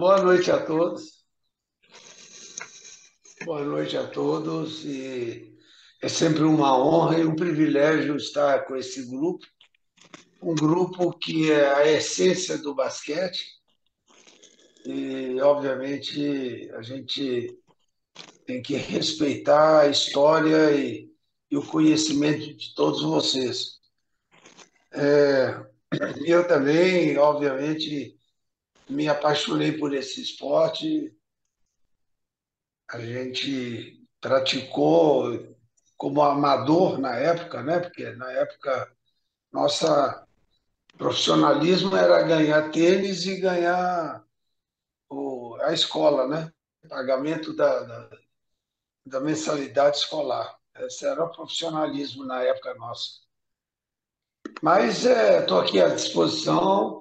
Boa noite a todos. Boa noite a todos. E é sempre uma honra e um privilégio estar com esse grupo, um grupo que é a essência do basquete. E, obviamente, a gente tem que respeitar a história e o conhecimento de todos vocês. Eu também, obviamente, me apaixonei por esse esporte. A gente praticou como amador na época, né? Porque na época nossa profissionalismo era ganhar tênis e ganhar a escola, né? Pagamento da mensalidade escolar. Esse era o profissionalismo na época nossa. Mas estou aqui à disposição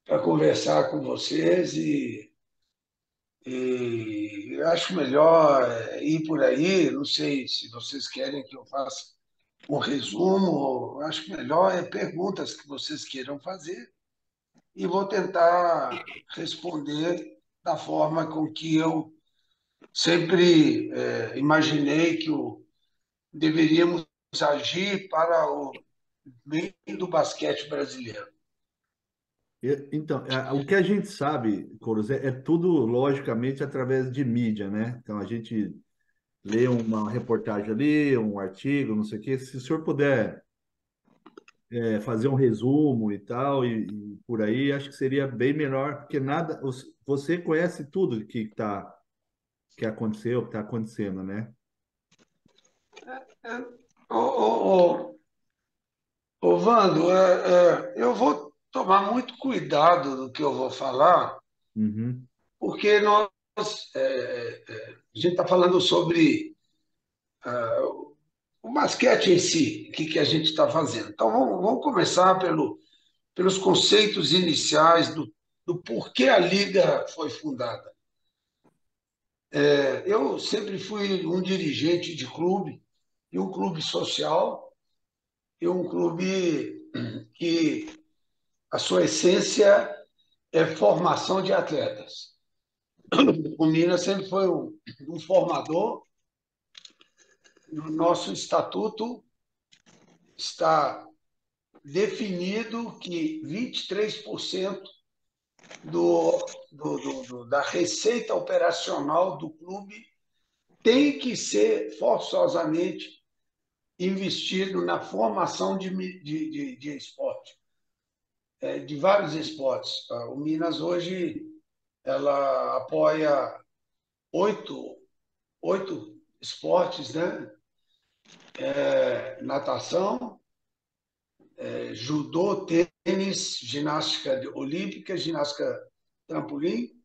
para conversar com vocês e eu acho melhor ir por aí. Não sei se vocês querem que eu faça um resumo. Eu acho melhor perguntas que vocês queiram fazer e vou tentar responder da forma com que eu sempre imaginei que deveríamos agir para o bem do basquete brasileiro. Então, o que a gente sabe, Coros, é tudo logicamente através de mídia, né? Então a gente lê uma reportagem ali, um artigo, não sei o quê. Se o senhor puder fazer um resumo e tal, e por aí, acho que seria bem melhor, porque nada, você conhece tudo que aconteceu, que está acontecendo, né? Ô, Vando, eu vou tomar muito cuidado do que eu vou falar, Uhum. porque a gente está falando sobre o basquete em si, que a gente está fazendo. Então, vamos começar pelos conceitos iniciais do porquê a Liga foi fundada. Eu sempre fui um dirigente de clube, e um clube social, e um clube que a sua essência é formação de atletas. O Minas sempre foi um formador. No nosso estatuto está definido que 23% da receita operacional do clube tem que ser forçosamente investido na formação de esporte, de vários esportes. O Minas hoje ela apoia oito, oito esportes, né? Natação, judô, tênis, ginástica olímpica, ginástica trampolim,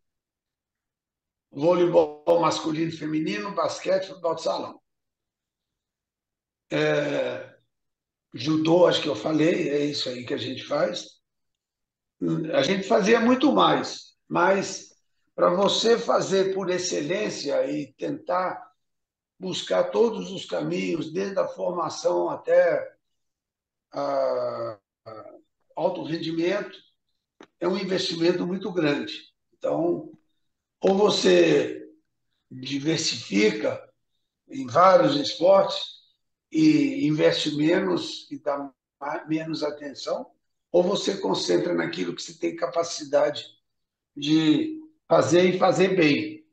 voleibol masculino e feminino, basquete, futebol de salão. Judô, acho que eu falei, é isso aí que a gente faz. A gente fazia muito mais, mas para você fazer por excelência e tentar buscar todos os caminhos, desde a formação até a alto rendimento, é um investimento muito grande. Então, ou você diversifica em vários esportes e investe menos e dá menos atenção, ou você concentra naquilo que você tem capacidade de fazer e fazer bem.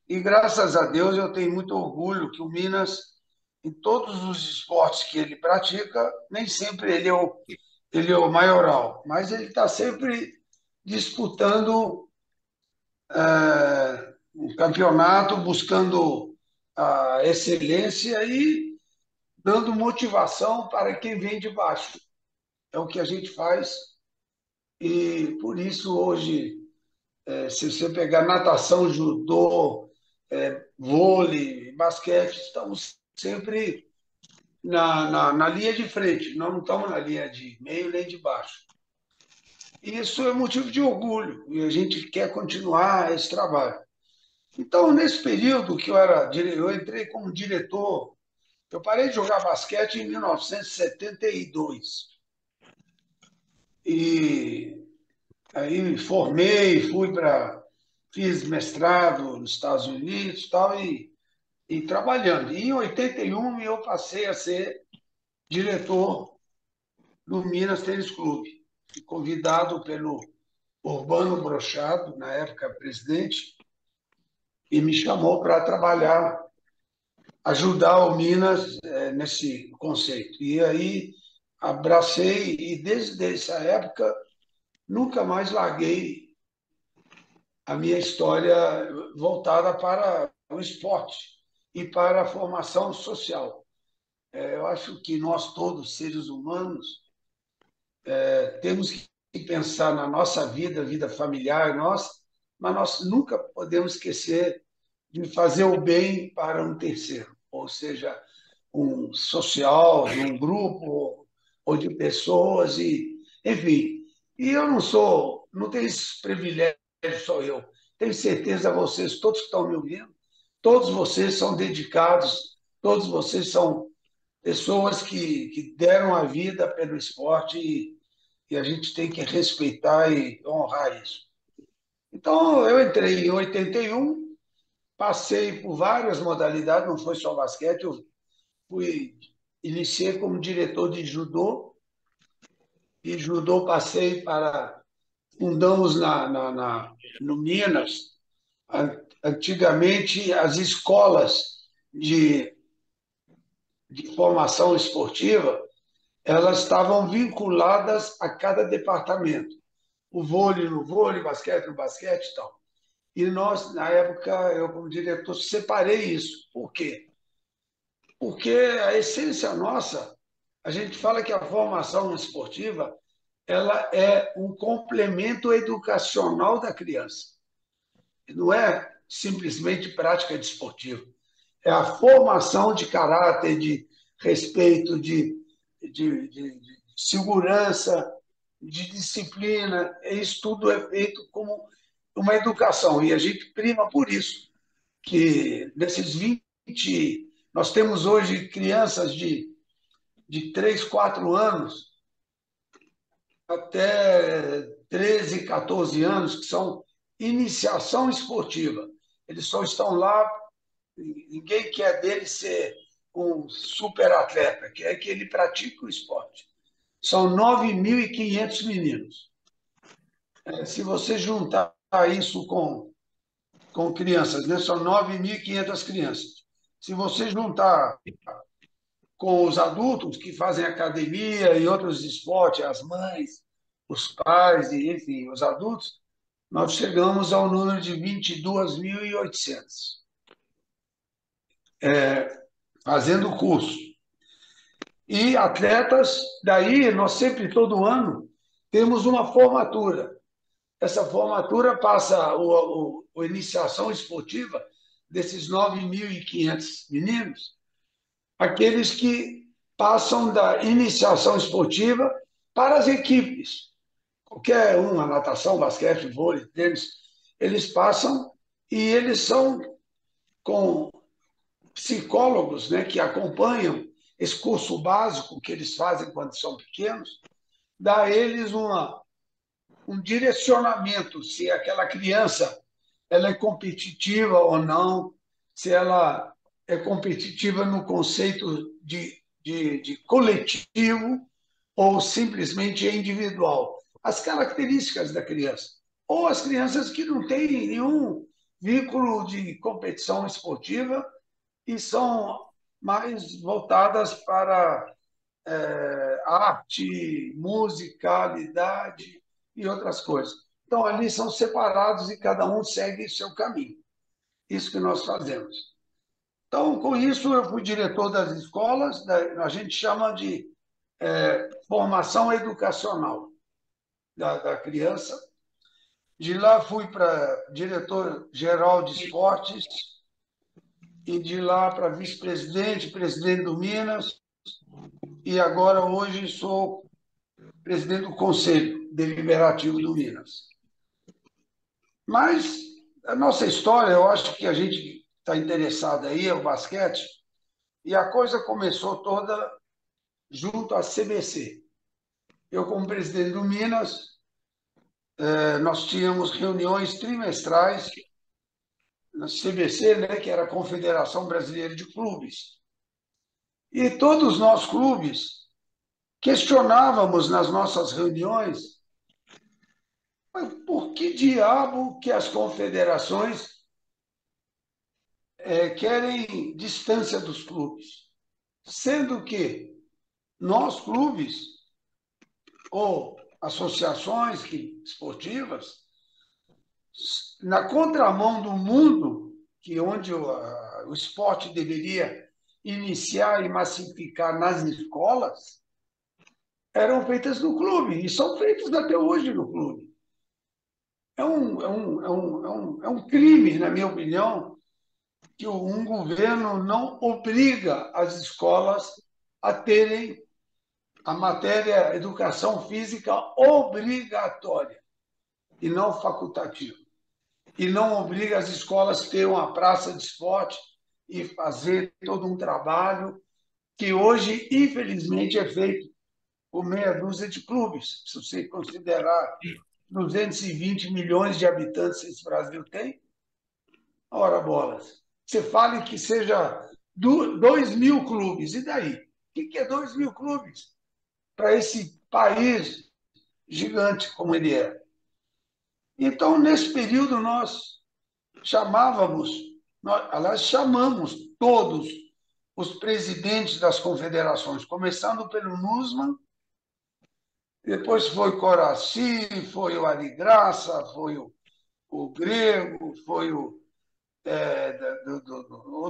E graças a Deus eu tenho muito orgulho que o Minas, em todos os esportes que ele pratica, nem sempre ele é o maioral, mas ele está sempre disputando um campeonato, buscando a excelência e dando motivação para quem vem de baixo. É o que a gente faz e por isso hoje, se você pegar natação, judô, vôlei, basquete, estamos sempre na linha de frente, nós não estamos na linha de meio nem de baixo. E isso é motivo de orgulho e a gente quer continuar esse trabalho. Então, nesse período que eu entrei como diretor, eu parei de jogar basquete em 1972. E aí formei, fui para fiz mestrado nos Estados Unidos tal, e trabalhando. E em 81 eu passei a ser diretor do Minas Tênis Clube. Fui convidado pelo Urbano Brochado, na época presidente, e me chamou para trabalhar, ajudar o Minas nesse conceito. E aí abracei, e desde essa época nunca mais larguei a minha história voltada para o esporte e para a formação social. Eu acho que nós todos, seres humanos, temos que pensar na nossa vida, vida familiar, mas nós nunca podemos esquecer de fazer o bem para um terceiro, ou seja, um social, de um grupo ou de pessoas e, enfim. E eu não tenho esse privilégio só eu. Tenho certeza vocês todos que estão me ouvindo, todos vocês são dedicados, todos vocês são pessoas que deram a vida pelo esporte e a gente tem que respeitar e honrar isso. Então, eu entrei em 81, passei por várias modalidades, não foi só basquete, eu fui, iniciei como diretor de judô, e judô passei para, fundamos no Minas, antigamente as escolas de, de formação esportiva, elas estavam vinculadas a cada departamento. O vôlei no vôlei, basquete no basquete e tal. E nós, na época, eu como diretor, separei isso. Por quê? Porque a essência nossa, a gente fala que a formação esportiva, ela é um complemento educacional da criança. Não é simplesmente prática desportiva. É a formação de caráter, de respeito, de segurança, de disciplina. Isso tudo é feito como uma educação. E a gente prima por isso, que desses 20, nós temos hoje crianças de 3, 4 anos até 13, 14 anos, que são iniciação esportiva. Eles só estão lá, ninguém quer dele ser um super atleta, quer que ele pratique o esporte. São 9.500 meninos. Se você juntar isso com crianças, né? São 9.500 crianças. Se você juntar com os adultos que fazem academia e outros esportes, as mães, os pais, e, enfim, os adultos, nós chegamos ao número de 22.800 fazendo o curso. E atletas, daí nós sempre, todo ano, temos uma formatura. Essa formatura passa a iniciação esportiva desses 9.500 meninos, aqueles que passam da iniciação esportiva para as equipes. Qualquer um, a natação, basquete, vôlei, tênis, eles passam e eles são com psicólogos, né, que acompanham esse curso básico que eles fazem quando são pequenos, dá a eles um direcionamento se aquela criança ela é competitiva ou não, se ela é competitiva no conceito de coletivo ou simplesmente individual. As características da criança. Ou as crianças que não têm nenhum vínculo de competição esportiva e são mais voltadas para arte, musicalidade e outras coisas. Então, ali são separados e cada um segue seu caminho. Isso que nós fazemos. Então, com isso, eu fui diretor das escolas, a gente chama de formação educacional da criança. De lá fui para diretor-geral de esportes e de lá para vice-presidente, presidente do Minas e agora hoje sou presidente do Conselho Deliberativo do Minas. Mas a nossa história, eu acho que a gente está interessado aí, é o basquete, e a coisa começou toda junto à CBC. Eu, como presidente do Minas, nós tínhamos reuniões trimestrais na CBC, né, que era a Confederação Brasileira de Clubes. E todos nós clubes questionávamos nas nossas reuniões, mas por que diabo que as confederações querem distância dos clubes? Sendo que nós, clubes ou associações esportivas, na contramão do mundo, que onde o esporte deveria iniciar e massificar nas escolas, eram feitas no clube, e são feitas até hoje no clube. É um crime, na minha opinião, que um governo não obriga as escolas a terem a matéria educação física obrigatória e não facultativa. E não obriga as escolas a ter uma praça de esporte e fazer todo um trabalho que hoje, infelizmente, é feito por meia dúzia de clubes. Se você considerar 220 milhões de habitantes que esse Brasil tem, ora bolas. Você fale que seja 2.000 clubes, e daí? O que é 2.000 clubes para esse país gigante como ele é? Então, nesse período, nós chamamos todos os presidentes das confederações, começando pelo Nussmann, depois foi Coraci, foi o Ari Graça, foi o Grego, foi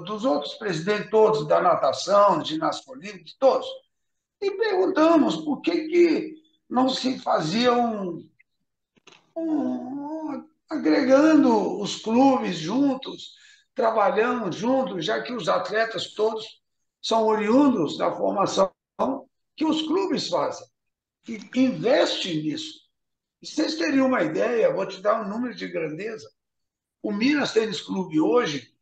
dos outros presidentes todos, da natação, ginástica olímpica, todos. E perguntamos por que não se fazia agregando os clubes juntos, trabalhando juntos, já que os atletas todos são oriundos da formação que os clubes fazem, que investem nisso. E vocês teriam uma ideia, vou te dar um número de grandeza. O Minas Tênis Clube hoje,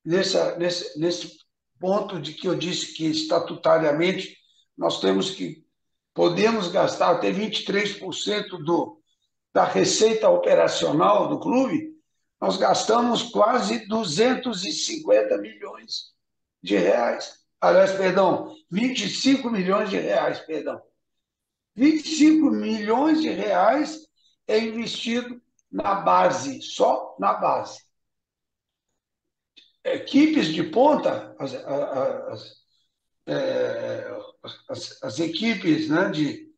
nesse ponto de que eu disse que estatutariamente nós podemos gastar até 23% da receita operacional do clube, nós gastamos quase 250 milhões de reais. Aliás, perdão, 25 milhões de reais, perdão. 25 milhões de reais é investido na base, só na base. Equipes de ponta, as equipes, né, de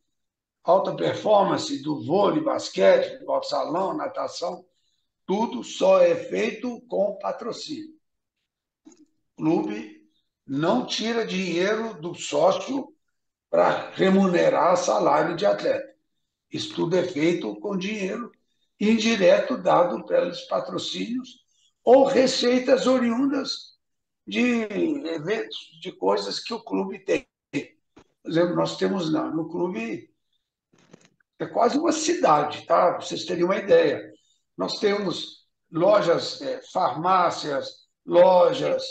alta performance do vôlei, basquete, futebol de salão, natação, tudo só é feito com patrocínio. O clube não tira dinheiro do sócio para remunerar salário de atleta. Isso tudo é feito com dinheiro indireto dado pelos patrocínios ou receitas oriundas de eventos, de coisas que o clube tem. Por exemplo, nós temos no clube, é quase uma cidade, tá? Para vocês terem uma ideia. Nós temos lojas, farmácias, lojas,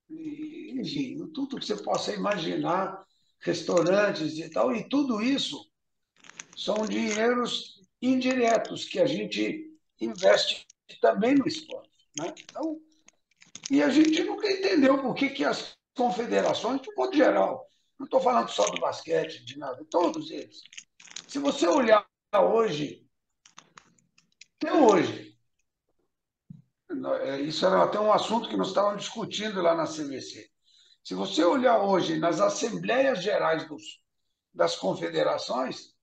enfim, tudo que você possa imaginar, restaurantes e tal, e tudo isso são dinheiros indiretos que a gente investe também no esporte. Né? Então, e a gente nunca entendeu por que as confederações, de modo geral, não estou falando só do basquete, de nada, todos eles. Se você olhar hoje, até hoje, isso era até um assunto que nós estávamos discutindo lá na CBC. Se você olhar hoje nas assembleias gerais das confederações,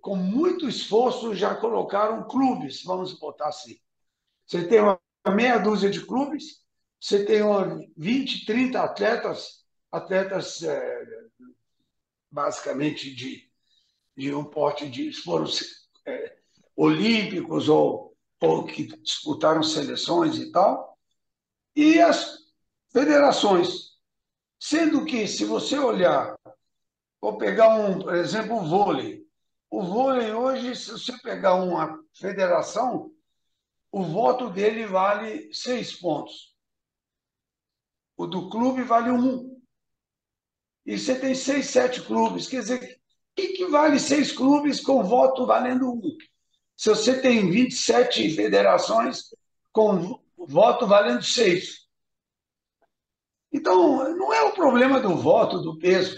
com muito esforço já colocaram clubes, vamos botar assim. Você tem uma meia dúzia de clubes, você tem 20, 30 atletas basicamente de um porte de foram olímpicos ou que disputaram seleções e tal, e as federações. Sendo que, se você olhar, vou pegar por exemplo, o vôlei. O vôlei hoje, se você pegar uma federação, o voto dele vale 6 pontos. O do clube vale 1. E você tem 6, 7 clubes. Quer dizer, que vale 6 clubes com voto valendo um? Se você tem 27 federações com voto valendo 6. Então, não é o problema do voto, do peso,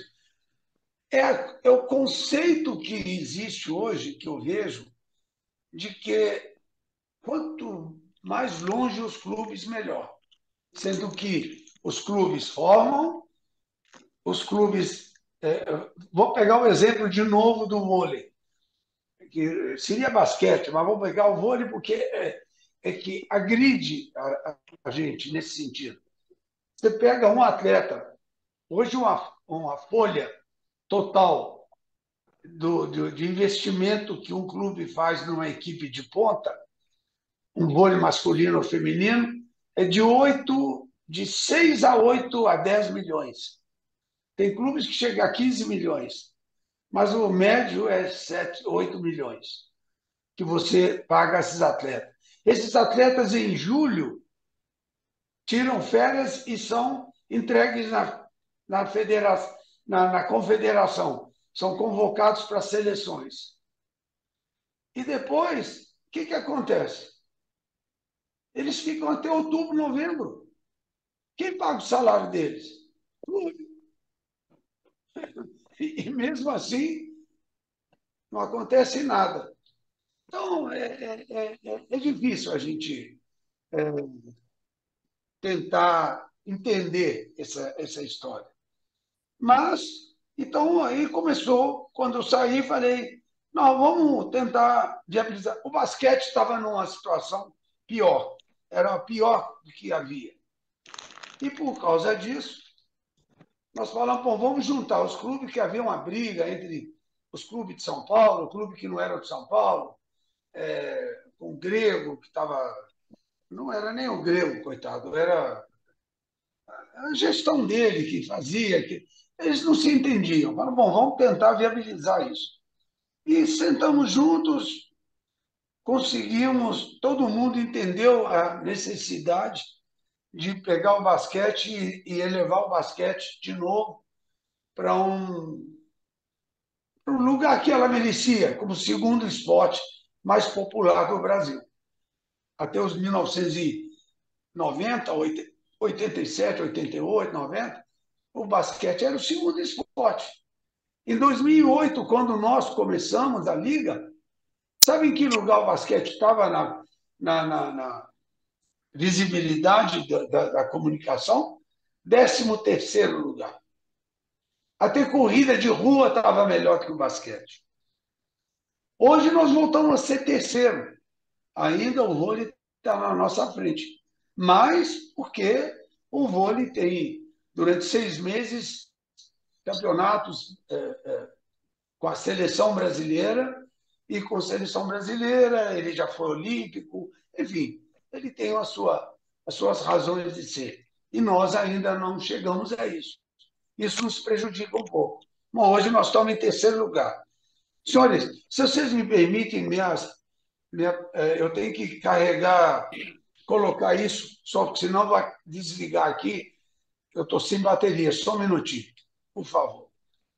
é o conceito que existe hoje, que eu vejo, de que quanto mais longe os clubes, melhor. Sendo que os clubes formam, os clubes. Vou pegar o exemplo de novo do vôlei, que seria basquete, mas vou pegar o vôlei porque é que agride a gente nesse sentido. Você pega um atleta, hoje uma folha total de investimento que um clube faz numa equipe de ponta, um vôlei masculino ou feminino, é de 6 a 8 a 10 milhões. Tem clubes que chegam a 15 milhões, mas o médio é 7, 8 milhões que você paga a esses atletas. Esses atletas, em julho, tiram férias e são entregues na, federação, na confederação. São convocados para seleções. E depois, o que acontece? Eles ficam até outubro, novembro. Quem paga o salário deles? E mesmo assim, não acontece nada. Então, é difícil a gente tentar entender essa história. Mas, então, aí começou, quando eu saí, falei, não, vamos tentar viabilizar. O basquete estava numa situação pior, era pior do que havia. E por causa disso, nós falamos, bom, vamos juntar os clubes, que havia uma briga entre os clubes de São Paulo, o clube que não era de São Paulo, com o grego, que estava. Não era nem o grego, coitado, era a gestão dele que fazia, que eles não se entendiam. Falaram, bom, vamos tentar viabilizar isso. E sentamos juntos, conseguimos, todo mundo entendeu a necessidade de pegar o basquete e elevar o basquete de novo para um lugar que ela merecia, como segundo esporte mais popular do Brasil. Até os 1990, 87, 88, 90, o basquete era o segundo esporte. Em 2008, quando nós começamos a liga, sabe em que lugar o basquete estava na visibilidade da comunicação? 13º lugar. Até corrida de rua estava melhor que o basquete. Hoje nós voltamos a ser terceiro. Ainda o vôlei está na nossa frente. Mas porque o vôlei tem, durante 6 meses, campeonatos com a seleção brasileira, e com a seleção brasileira ele já foi olímpico, enfim, ele tem as suas razões de ser. E nós ainda não chegamos a isso. Isso nos prejudica um pouco. Bom, hoje nós estamos em terceiro lugar. Senhores, se vocês me permitem, eu tenho que carregar, colocar isso, só porque senão vai desligar aqui. Eu estou sem bateria, só um minutinho, por favor.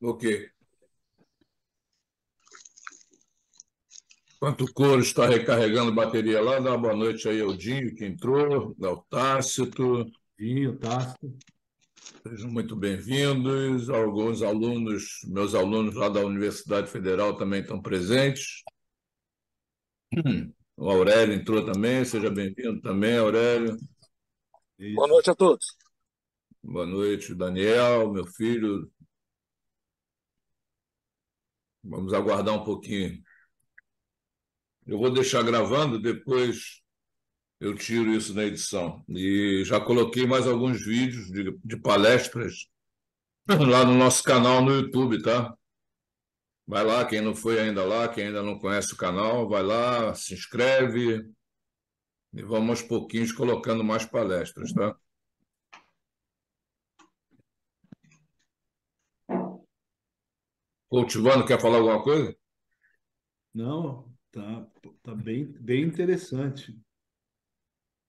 Ok. Enquanto o Coro está recarregando bateria lá, dá uma boa noite aí ao Dinho, que entrou, ao Tácito. Dinho, Tácito. Sejam muito bem-vindos. Alguns alunos, meus alunos lá da Universidade Federal também estão presentes. O Aurélio entrou também, seja bem-vindo também, Aurélio. Isso. Boa noite a todos. Boa noite, Daniel, meu filho. Vamos aguardar um pouquinho. Eu vou deixar gravando, depois eu tiro isso na edição. E já coloquei mais alguns vídeos de palestras lá no nosso canal no YouTube, tá? Vai lá, quem não foi ainda lá, quem ainda não conhece o canal, vai lá, se inscreve e vamos aos pouquinhos colocando mais palestras, tá? Cultivando, quer falar alguma coisa? Não, tá bem interessante.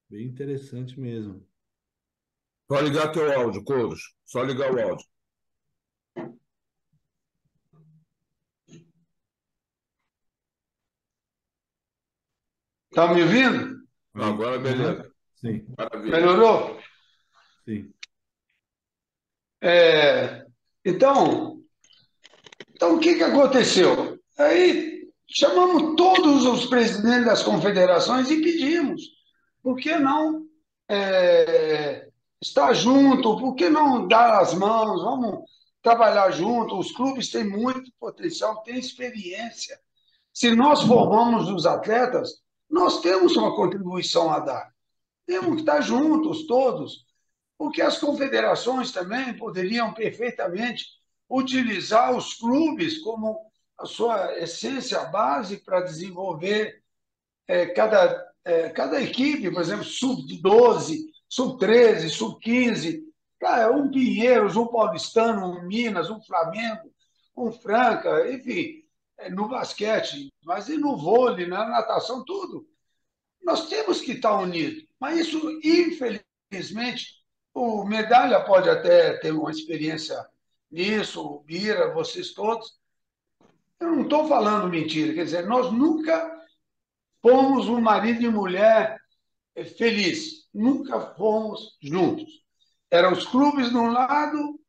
Bem interessante mesmo. Só ligar teu áudio, Couros. Só ligar o áudio. Tá me ouvindo? Sim. Agora, Aham. beleza. Sim, Maravilha. Melhorou? sim. É, então, o que aconteceu? Aí chamamos todos os presidentes das confederações e pedimos, por que não estar junto? Por que não dar as mãos? Vamos trabalhar junto. Os clubes têm muito potencial, têm experiência. Se nós formamos os atletas, nós temos uma contribuição a dar. Temos que estar juntos, todos, porque as confederações também poderiam perfeitamente utilizar os clubes como a sua essência base para desenvolver cada equipe, por exemplo, sub-12, sub-13, sub-15, um Pinheiros, um Paulistano, um Minas, um Flamengo, um Franca, enfim, no basquete, mas e no vôlei, na natação, tudo. Nós temos que estar unidos, mas isso, infelizmente, o Medalha pode até ter uma experiência nisso, o Bira, vocês todos. Eu não estou falando mentira, quer dizer, nós nunca fomos um marido e mulher feliz, nunca fomos juntos. Eram os clubes de um lado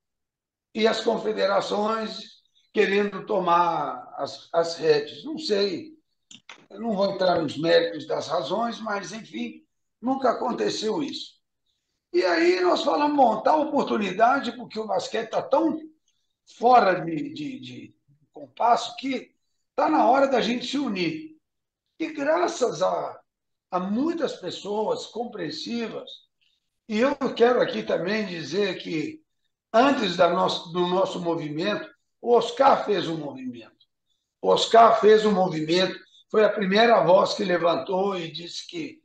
e as confederações querendo tomar as redes. Não sei, eu não vou entrar nos méritos das razões, mas, enfim, nunca aconteceu isso. E aí nós falamos, bom, tal oportunidade, porque o basquete está tão fora de compasso que está na hora da gente se unir. E graças a muitas pessoas compreensivas, e eu quero aqui também dizer que antes do nosso movimento, o Oscar fez um movimento. O Oscar fez um movimento, foi a primeira voz que levantou e disse que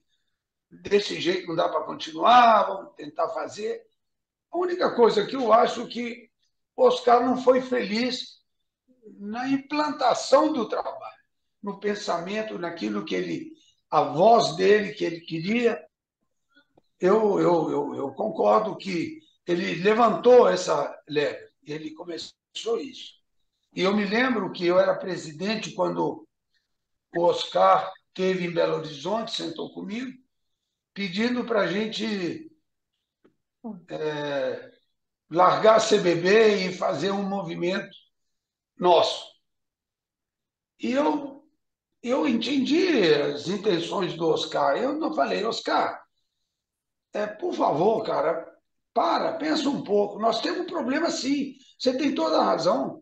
desse jeito não dá para continuar, vamos tentar fazer. A única coisa que eu acho que o Oscar não foi feliz na implantação do trabalho, no pensamento, naquilo que ele, a voz dele que ele queria. Eu concordo que ele levantou essa leve, ele começou isso. E eu me lembro que eu era presidente quando o Oscar esteve em Belo Horizonte, sentou comigo, pedindo para a gente largar a CBB e fazer um movimento nosso. E eu entendi as intenções do Oscar. Eu não falei, Oscar, por favor, cara, pensa um pouco. Nós temos um problema sim. Você tem toda a razão.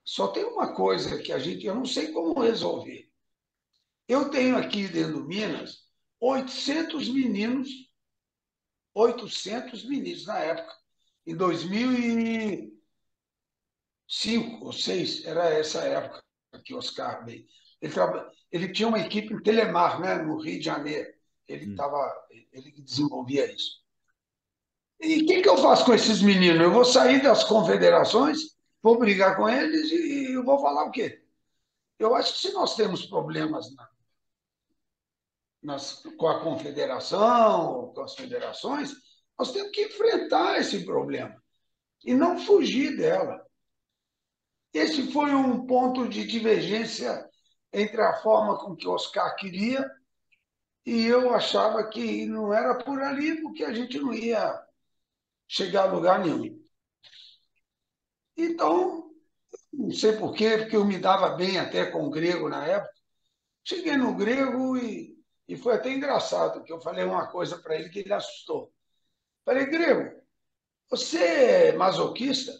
Só tem uma coisa que eu não sei como resolver. Eu tenho aqui dentro do Minas 800 meninos, 800 meninos na época, em 2005 ou 2006, era essa época que o Oscar veio. Ele tinha uma equipe em Telemar, né, no Rio de Janeiro. Ele que desenvolvia isso. E o que eu faço com esses meninos? Eu vou sair das confederações, vou brigar com eles e eu vou falar o quê? Eu acho que se nós temos problemas com a confederação, com as federações, nós temos que enfrentar esse problema e não fugir dela. Esse foi um ponto de divergência entre a forma com que Oscar queria e eu achava que não era por ali, porque a gente não ia chegar a lugar nenhum. Então, não sei por quê, porque eu me dava bem até com o grego na época. Cheguei no grego e foi até engraçado, que eu falei uma coisa para ele que ele assustou. Falei, grego, você é masoquista?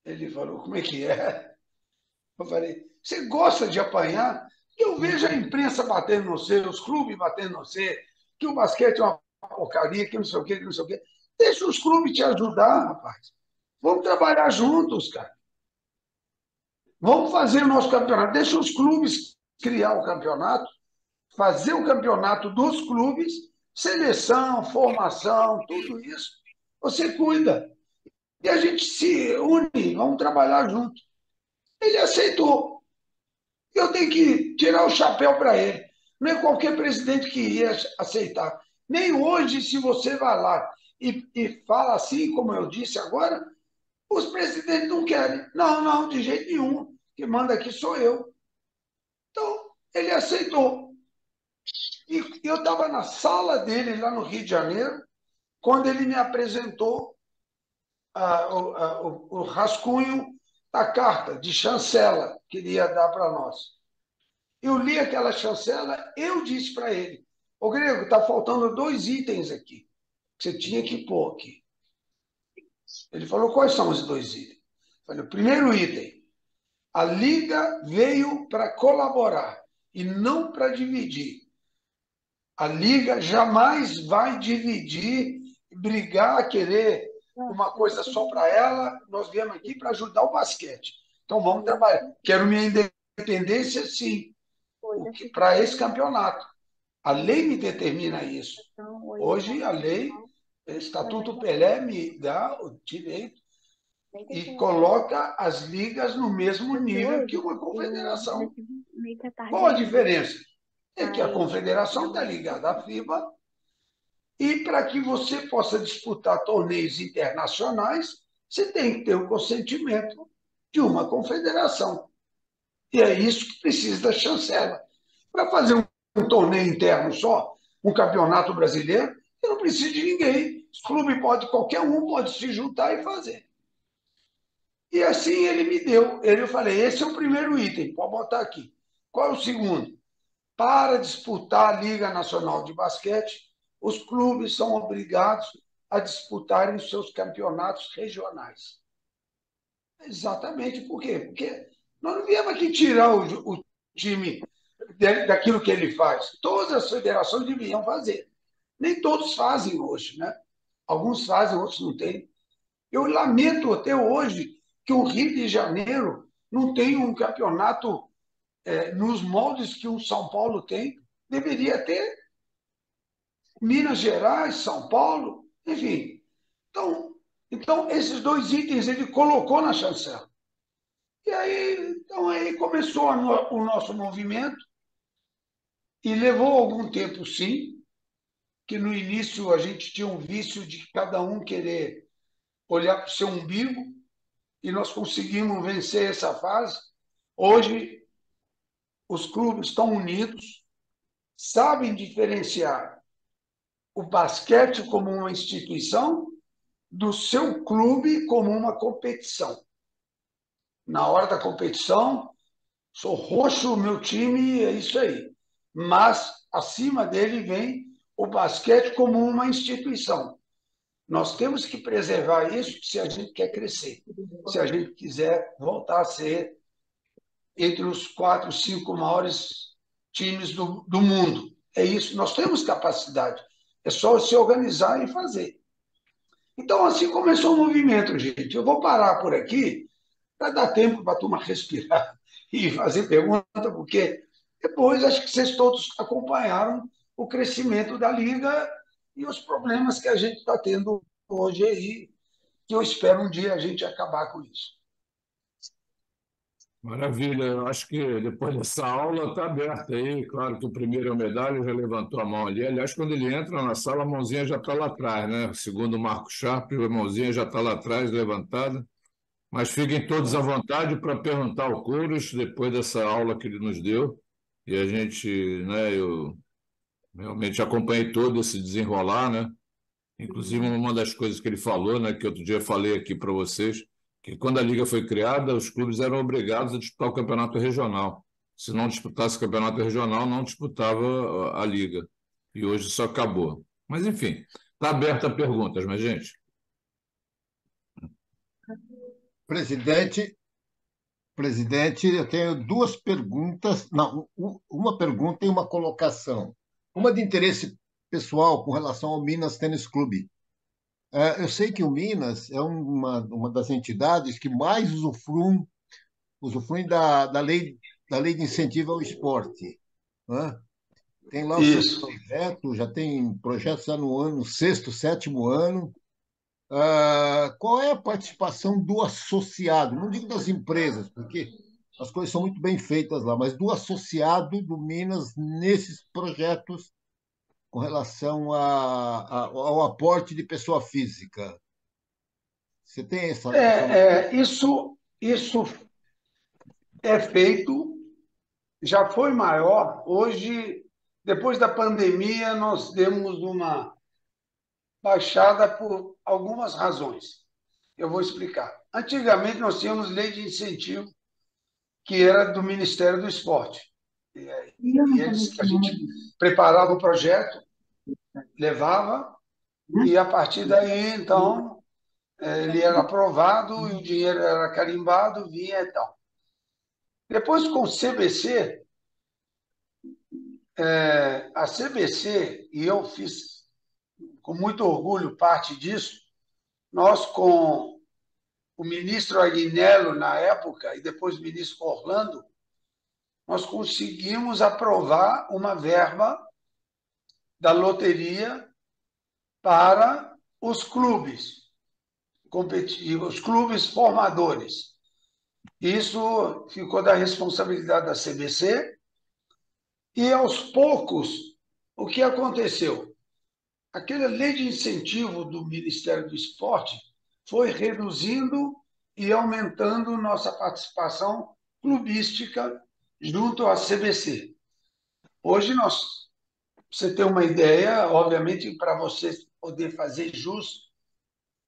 Ele falou, como é que é? Eu falei, você gosta de apanhar? Eu vejo a imprensa batendo no você, os clubes batendo no você, que o basquete é uma porcaria, que não sei o quê, que não sei o quê. Deixa os clubes te ajudar, rapaz. Vamos trabalhar juntos, cara. Vamos fazer o nosso campeonato. Deixa os clubes criar o campeonato, fazer o campeonato dos clubes, seleção, formação, tudo isso. Você cuida. E a gente se une, vamos trabalhar junto. Ele aceitou. Eu tenho que tirar o chapéu para ele. Não é qualquer presidente que ia aceitar. Nem hoje, se você vai lá e fala assim, como eu disse agora, os presidentes não querem. Não, não, de jeito nenhum. Quem manda aqui sou eu. Então, ele aceitou. eu estava na sala dele, lá no Rio de Janeiro, quando ele me apresentou o rascunho da carta de chancela que ele ia dar para nós. Eu li aquela chancela, eu disse para ele, ô Grego, está faltando 2 itens aqui, que você tinha que pôr aqui. Ele falou, quais são os 2 itens? Eu falei, o primeiro item, a Liga veio para colaborar e não para dividir. A Liga jamais vai dividir, brigar, querer uma coisa só para ela. Nós viemos aqui para ajudar o basquete. Então vamos trabalhar. Quero minha independência, sim, para esse campeonato. A lei me determina isso. Hoje a lei, o Estatuto Pelé me dá o direito e coloca as ligas no mesmo nível que uma confederação. Qual a diferença? É que a confederação está ligada à FIBA e para que você possa disputar torneios internacionais, você tem que ter o consentimento de uma confederação. E é isso que precisa da chancela. Para fazer um torneio interno só, um campeonato brasileiro, eu não preciso de ninguém. O clube pode, qualquer um pode se juntar e fazer. E assim ele me deu. Eu falei, esse é o primeiro item, pode botar aqui. Qual é o segundo? Para disputar a Liga Nacional de Basquete, os clubes são obrigados a disputarem os seus campeonatos regionais. Exatamente. Por quê? Porque nós não viemos aqui tirar o time daquilo que ele faz. Todas as federações deviam fazer. Nem todos fazem hoje, né? Alguns fazem, outros não têm. Eu lamento até hoje que o Rio de Janeiro não tem um campeonato nos moldes que o São Paulo tem. Deveria ter Minas Gerais, São Paulo, enfim. Então, esses 2 itens ele colocou na chancela. E aí começou o nosso movimento e levou algum tempo, sim, que no início a gente tinha um vício de cada um querer olhar para o seu umbigo e nós conseguimos vencer essa fase. Hoje, os clubes estão unidos, sabem diferenciar o basquete como uma instituição do seu clube como uma competição. Na hora da competição, sou roxo, meu time, é isso aí. Mas, acima dele, vem o basquete como uma instituição. Nós temos que preservar isso se a gente quer crescer, se a gente quiser voltar a ser entre os 4, 5 maiores times do mundo. É isso, nós temos capacidade. É só se organizar e fazer. Então, assim começou o movimento, gente. Eu vou parar por aqui para dar tempo para a turma respirar e fazer pergunta, porque depois acho que vocês todos acompanharam o crescimento da Liga e os problemas que a gente está tendo hoje aí, que eu espero um dia a gente acabar com isso. Maravilha, eu acho que depois dessa aula está aberta aí. Claro que o primeiro é o medalha, já levantou a mão ali. Aliás, quando ele entra na sala, a mãozinha já está lá atrás, né? Segundo o Marco Sharp, a mãozinha já está lá atrás, levantada. Mas fiquem todos à vontade para perguntar ao Couros depois dessa aula que ele nos deu. E a gente, né, eu realmente acompanhei todo esse desenrolar, né? Inclusive, uma das coisas que ele falou, né, que outro dia eu falei aqui para vocês, que quando a Liga foi criada, os clubes eram obrigados a disputar o campeonato regional. Se não disputasse o campeonato regional, não disputava a Liga. E hoje isso acabou. Mas, enfim, está aberta a perguntas, mas, gente. Presidente, presidente, eu tenho 2 perguntas, não, uma pergunta e uma colocação. Uma de interesse pessoal com relação ao Minas Tênis Clube. Eu sei que o Minas é uma das entidades que mais usufruem da lei de incentivo ao esporte, né? Tem lá os seus Isso. projetos, já tem projetos já no ano, sexto, sétimo ano. Qual é a participação do associado? Não digo das empresas, porque as coisas são muito bem feitas lá, mas do associado do Minas nesses projetos com relação ao aporte de pessoa física. Você tem essa Isso é feito, já foi maior. Hoje Depois da pandemia, nós demos uma baixada por algumas razões. Eu vou explicar. Antigamente, nós tínhamos lei de incentivo, que era do Ministério do Esporte. E eles, a gente preparava o projeto, levava, e a partir daí, então, ele era aprovado e o dinheiro era carimbado, vinha e tal. Depois, com o CBC, a CBC, e eu fiz com muito orgulho parte disso, nós com o ministro Agnello na época e depois o ministro Orlando, nós conseguimos aprovar uma verba da loteria para os clubes competitivos, os clubes formadores. Isso ficou da responsabilidade da CBC e, aos poucos, o que aconteceu? Aquela lei de incentivo do Ministério do Esporte foi reduzindo e aumentando nossa participação clubística junto à CBC. Hoje, você tem uma ideia, obviamente, para você poder fazer jus,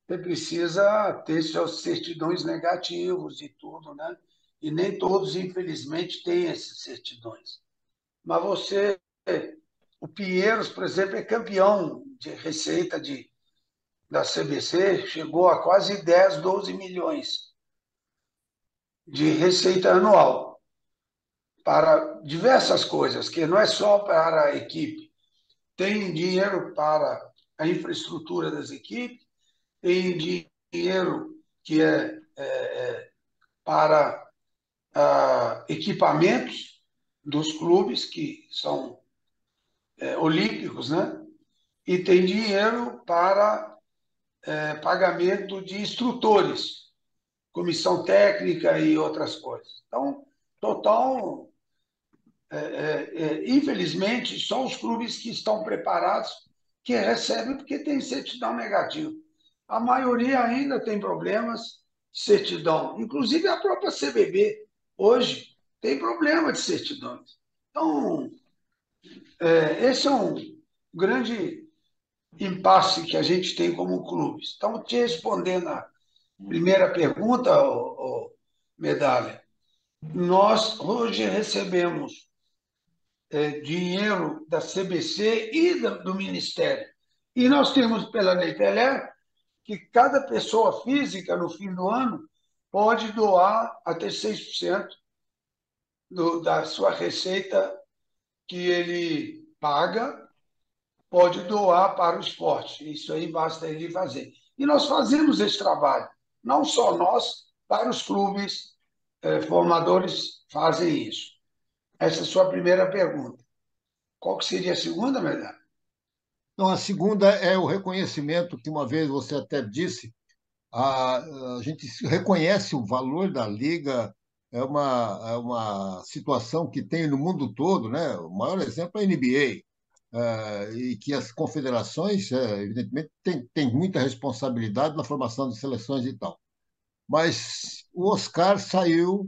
você precisa ter seus certidões negativos e tudo, né? E nem todos, infelizmente, têm essas certidões. Mas o Pinheiros, por exemplo, é campeão de receita da CBC, chegou a quase 10, 12 milhões de receita anual para diversas coisas, que não é só para a equipe. Tem dinheiro para a infraestrutura das equipes, tem dinheiro que é para equipamentos dos clubes, que são olímpicos, né? E tem dinheiro para pagamento de instrutores, comissão técnica e outras coisas. Então, total, infelizmente, só os clubes que estão preparados que recebem porque tem certidão negativa. A maioria ainda tem problemas de certidão, inclusive a própria CBB hoje tem problema de certidões. Então, esse é um grande impasse que a gente tem como clubes. Então, te respondendo a primeira pergunta, Medalha, nós hoje recebemos dinheiro da CBC e do Ministério. E nós temos, pela Lei Pelé, que cada pessoa física, no fim do ano, pode doar até 6% da sua receita que ele paga, pode doar para o esporte. Isso aí basta ele fazer. E nós fazemos esse trabalho. Não só nós, vários clubes formadores fazem isso. Essa é a sua primeira pergunta. Qual que seria a segunda, Medalha? Então, a segunda é o reconhecimento que uma vez você até disse, a gente reconhece o valor da liga, é uma situação que tem no mundo todo, né? O maior exemplo é a NBA, e que as confederações, evidentemente, têm muita responsabilidade na formação de seleções e tal. Mas o Oscar saiu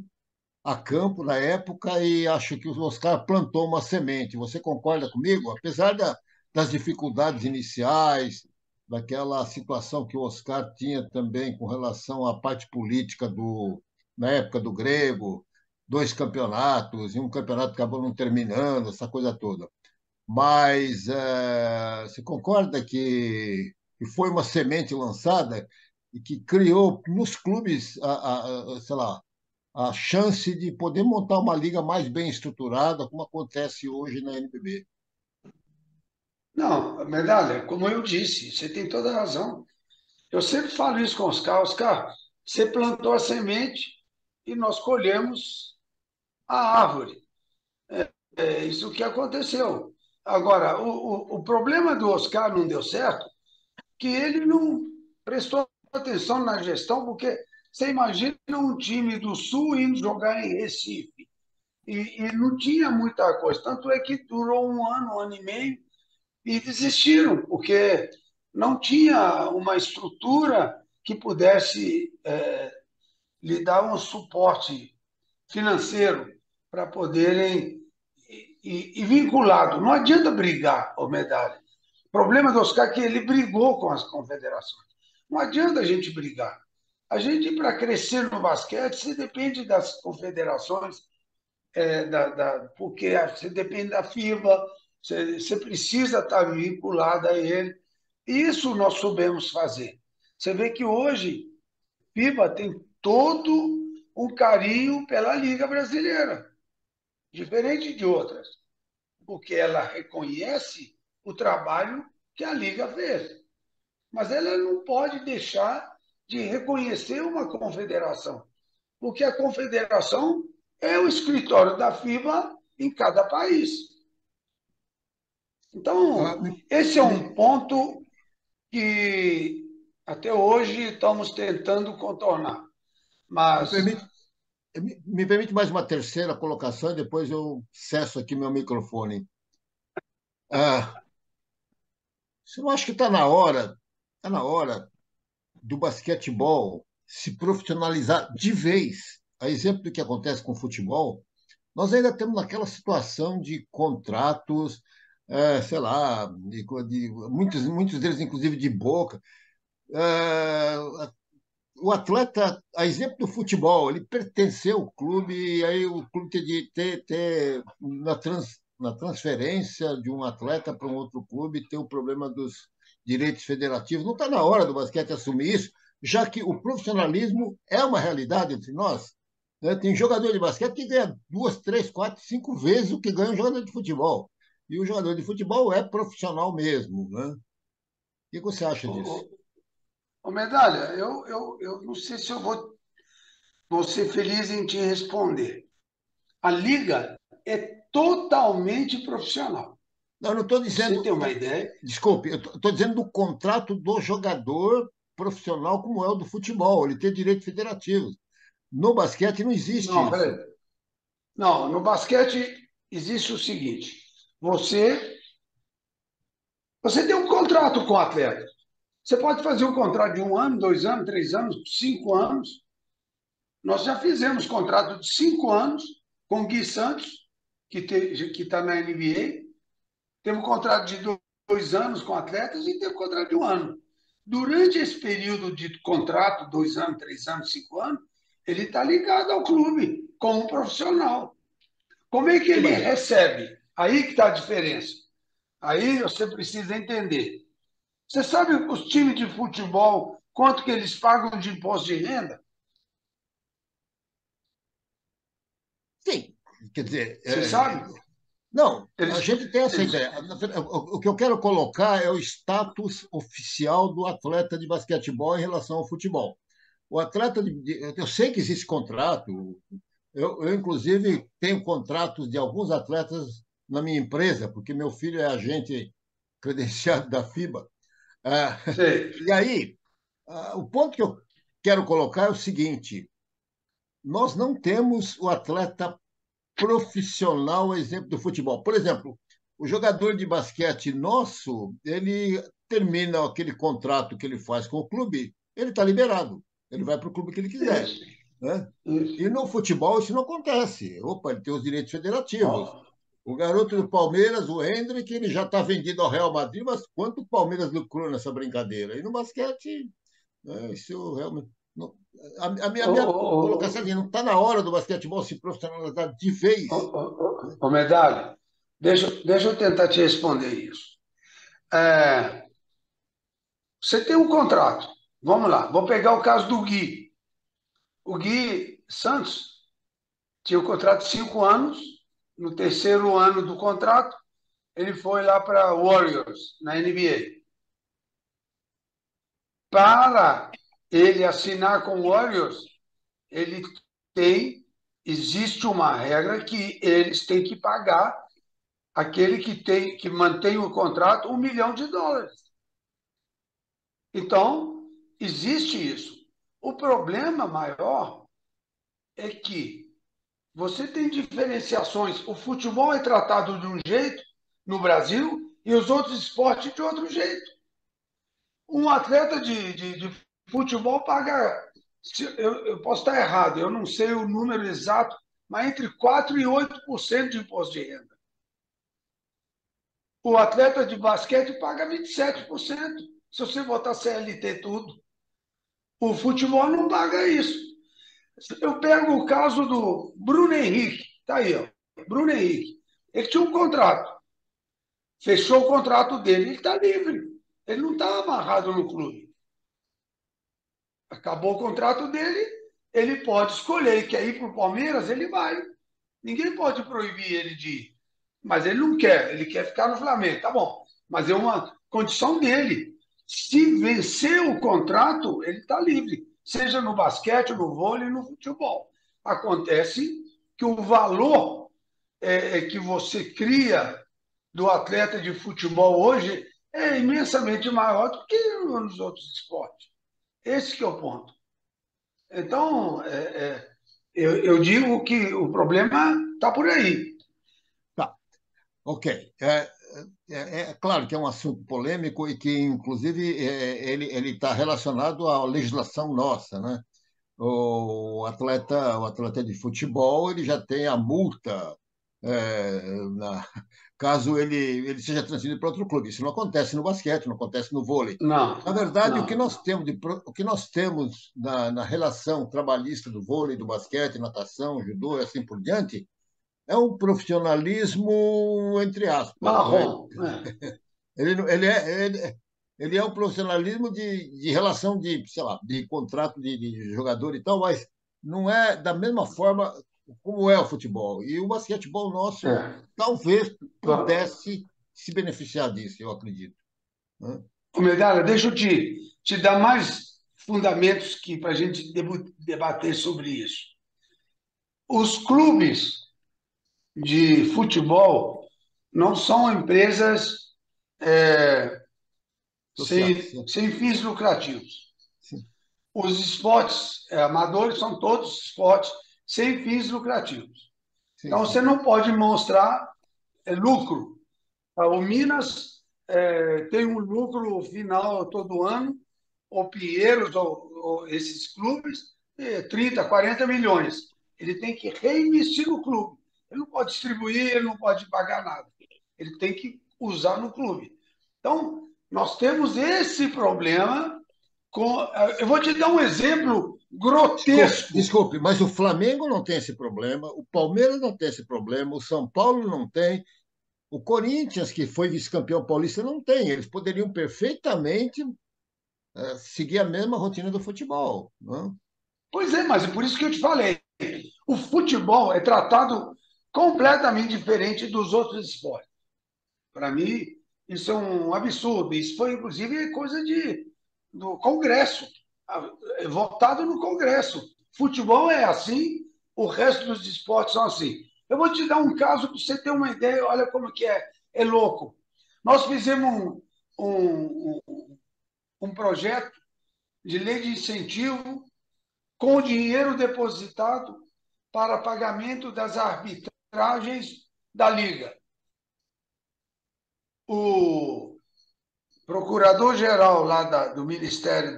a campo na época e acho que o Oscar plantou uma semente. Você concorda comigo? Apesar das dificuldades iniciais, daquela situação que o Oscar tinha também com relação à parte política na época do Grego, dois campeonatos, e um campeonato acabou não terminando, essa coisa toda. Mas você concorda que foi uma semente lançada e que criou nos clubes, sei lá, a chance de poder montar uma liga mais bem estruturada, como acontece hoje na NBB. Não, Medalha, como eu disse, você tem toda a razão. Eu sempre falo isso com os caras. Oscar, você plantou a semente e nós colhemos a árvore. É isso que aconteceu. Agora, o problema do Oscar não deu certo, que ele não prestou atenção na gestão, porque você imagina um time do Sul indo jogar em Recife, e não tinha muita coisa. Tanto é que durou um ano e meio, e desistiram, porque não tinha uma estrutura que pudesse lhe dar um suporte financeiro para poderem e vinculado. Não adianta brigar, o Medalha. O problema do Oscar é que ele brigou com as confederações. Não adianta a gente brigar. A gente, para crescer no basquete, você depende das confederações, porque você depende da FIBA, você precisa estar vinculado a ele. Isso nós soubemos fazer. Você vê que hoje FIBA tem todo um carinho pela Liga Brasileira, diferente de outras, porque ela reconhece o trabalho que a Liga fez. Mas ela não pode deixar de reconhecer uma confederação, porque a confederação é o escritório da FIBA em cada país. Ah, Então, esse é um ponto que até hoje estamos tentando contornar. me Mas, permite, me permite mais uma terceira colocação e depois eu cesso aqui meu microfone. Ah, você não acha que está na hora do basquetebol se profissionalizar de vez? A exemplo do que acontece com o futebol, nós ainda temos naquela situação de contratos, sei lá, muitos deles, inclusive, de boca. É, o atleta, a exemplo do futebol, ele pertenceu ao clube, e aí o clube tem de ter na transferência de um atleta para um outro clube, ter o problema dos direitos federativos. Não está na hora do basquete assumir isso, já que o profissionalismo é uma realidade entre nós. Né? Tem jogador de basquete que ganha 2, 3, 4, 5 vezes o que ganha um jogador de futebol. E o jogador de futebol é profissional mesmo. Né? O que você acha disso? Medalha, eu não sei se eu vou ser feliz em te responder. A liga é totalmente profissional. Não, eu não estou Você dizendo. tem uma ideia? Desculpe, eu estou dizendo do contrato do jogador profissional, como é o do futebol. Ele tem direitos federativos. No basquete não existe Não, isso. peraí. Não, no basquete existe o seguinte: você, você tem um contrato com o atleta. Você pode fazer um contrato de 1 ano, 2 anos, 3 anos, 5 anos. Nós já fizemos contrato de 5 anos com o Gui Santos, que está na NBA. Temos um contrato de 2 anos com atletas e temos um contrato de 1 ano. Durante esse período de contrato, 2 anos, 3 anos, 5 anos, ele está ligado ao clube como profissional. Como é que Sim, ele mas, recebe? Aí que está a diferença. Aí você precisa entender. Você sabe os times de futebol, quanto que eles pagam de imposto de renda? sim, quer dizer, Você sabe? não, a Eles, gente tem essa eles, ideia. O que eu quero colocar é o status oficial do atleta de basquetebol em relação ao futebol. O atleta, eu sei que existe contrato, inclusive, tenho contratos de alguns atletas na minha empresa, porque meu filho é agente credenciado da FIBA. Ah, sei. e aí, o ponto que eu quero colocar é o seguinte: nós não temos o atleta profissional, a exemplo do futebol. Por exemplo, o jogador de basquete nosso, ele termina aquele contrato que ele faz com o clube, ele está liberado, ele vai para o clube que ele quiser. Isso, Né? E isso. no futebol isso não acontece. Opa, ele tem os direitos federativos. Ó, O garoto do Palmeiras, o Hendrick, ele já está vendido ao Real Madrid, mas quanto o Palmeiras lucrou nessa brincadeira? E no basquete, né, isso realmente. A minha colocação ó, é: não está na hora do basquetebol se profissionalizar de vez. Medalha, deixa eu tentar te responder isso. É, você tem um contrato. Vamos lá, vou pegar o caso do Gui. O Gui Santos tinha um contrato de 5 anos. No terceiro ano do contrato, ele foi lá para Warriors, na NBA. Para ele assinar com o Warriors, ele existe uma regra que eles têm que pagar aquele que mantém o contrato US$ 1 milhão. Então, existe isso. O problema maior é que você tem diferenciações. O futebol é tratado de um jeito no Brasil e os outros esportes de outro jeito. Um atleta de futebol paga, eu posso estar errado, eu não sei o número exato, mas entre 4% e 8% de imposto de renda. O atleta de basquete paga 27%, se você botar CLT tudo. O futebol não paga isso. Eu pego o caso do Bruno Henrique, tá aí, ó. Bruno Henrique. Ele tinha um contrato, fechou o contrato dele, ele está livre. Ele não está amarrado no clube. Acabou o contrato dele, ele pode escolher. Ele quer ir para o Palmeiras, ele vai. Ninguém pode proibir ele de ir. Mas ele quer ficar no Flamengo. Tá bom, mas é uma condição dele. Se vencer o contrato, ele está livre, seja no basquete, no vôlei, no futebol. Acontece que o valor que você cria do atleta de futebol hoje é imensamente maior do que nos outros esportes. Esse que é o ponto. Então, eu digo que o problema está por aí. Tá, ok. É claro que é um assunto polêmico e que, inclusive, ele está relacionado à legislação nossa, né? O atleta de futebol ele já tem a multa caso ele seja transferido para outro clube. Isso não acontece no basquete, não acontece no vôlei. Não, Na verdade, o que não. nós temos, o que nós temos na relação trabalhista do vôlei, do basquete, natação, judô e assim por diante, é um profissionalismo entre aspas, né? Marrom. Ele é um profissionalismo de relação de, sei lá, de contrato de jogador e tal, mas não é da mesma forma como é o futebol. E o basquetebol nosso É. talvez pudesse se beneficiar disso, eu acredito, né? Ô, Medalha, deixa eu te dar mais fundamentos para a gente debater sobre isso. Os clubes de futebol não são empresas Sociais. sem fins lucrativos. Sim, Os esportes amadores são todos esportes sem fins lucrativos. sim, Então, você sim. não pode mostrar lucro. O Minas tem um lucro final todo ano, ou Pinheiros, ou esses clubes, 30, 40 milhões. Ele tem que reinvestir no clube. Ele não pode distribuir, ele não pode pagar nada. Ele tem que usar no clube. Então, nós temos esse problema. Eu vou te dar um exemplo Desculpe, grotesco. desculpe, mas o Flamengo não tem esse problema, o Palmeiras não tem esse problema, o São Paulo não tem, o Corinthians, que foi vice-campeão paulista, não tem. Eles poderiam perfeitamente seguir a mesma rotina do futebol, né? Pois é, mas é por isso que eu te falei. O futebol é tratado completamente diferente dos outros esportes. Para mim, isso é um absurdo. Isso foi, inclusive, coisa do Congresso, votado no Congresso. Futebol é assim, o resto dos esportes são assim. Eu vou te dar um caso para você ter uma ideia, olha como que é louco. Nós fizemos um projeto de lei de incentivo com o dinheiro depositado para pagamento das arbitragens da Liga. O procurador-geral lá do Ministério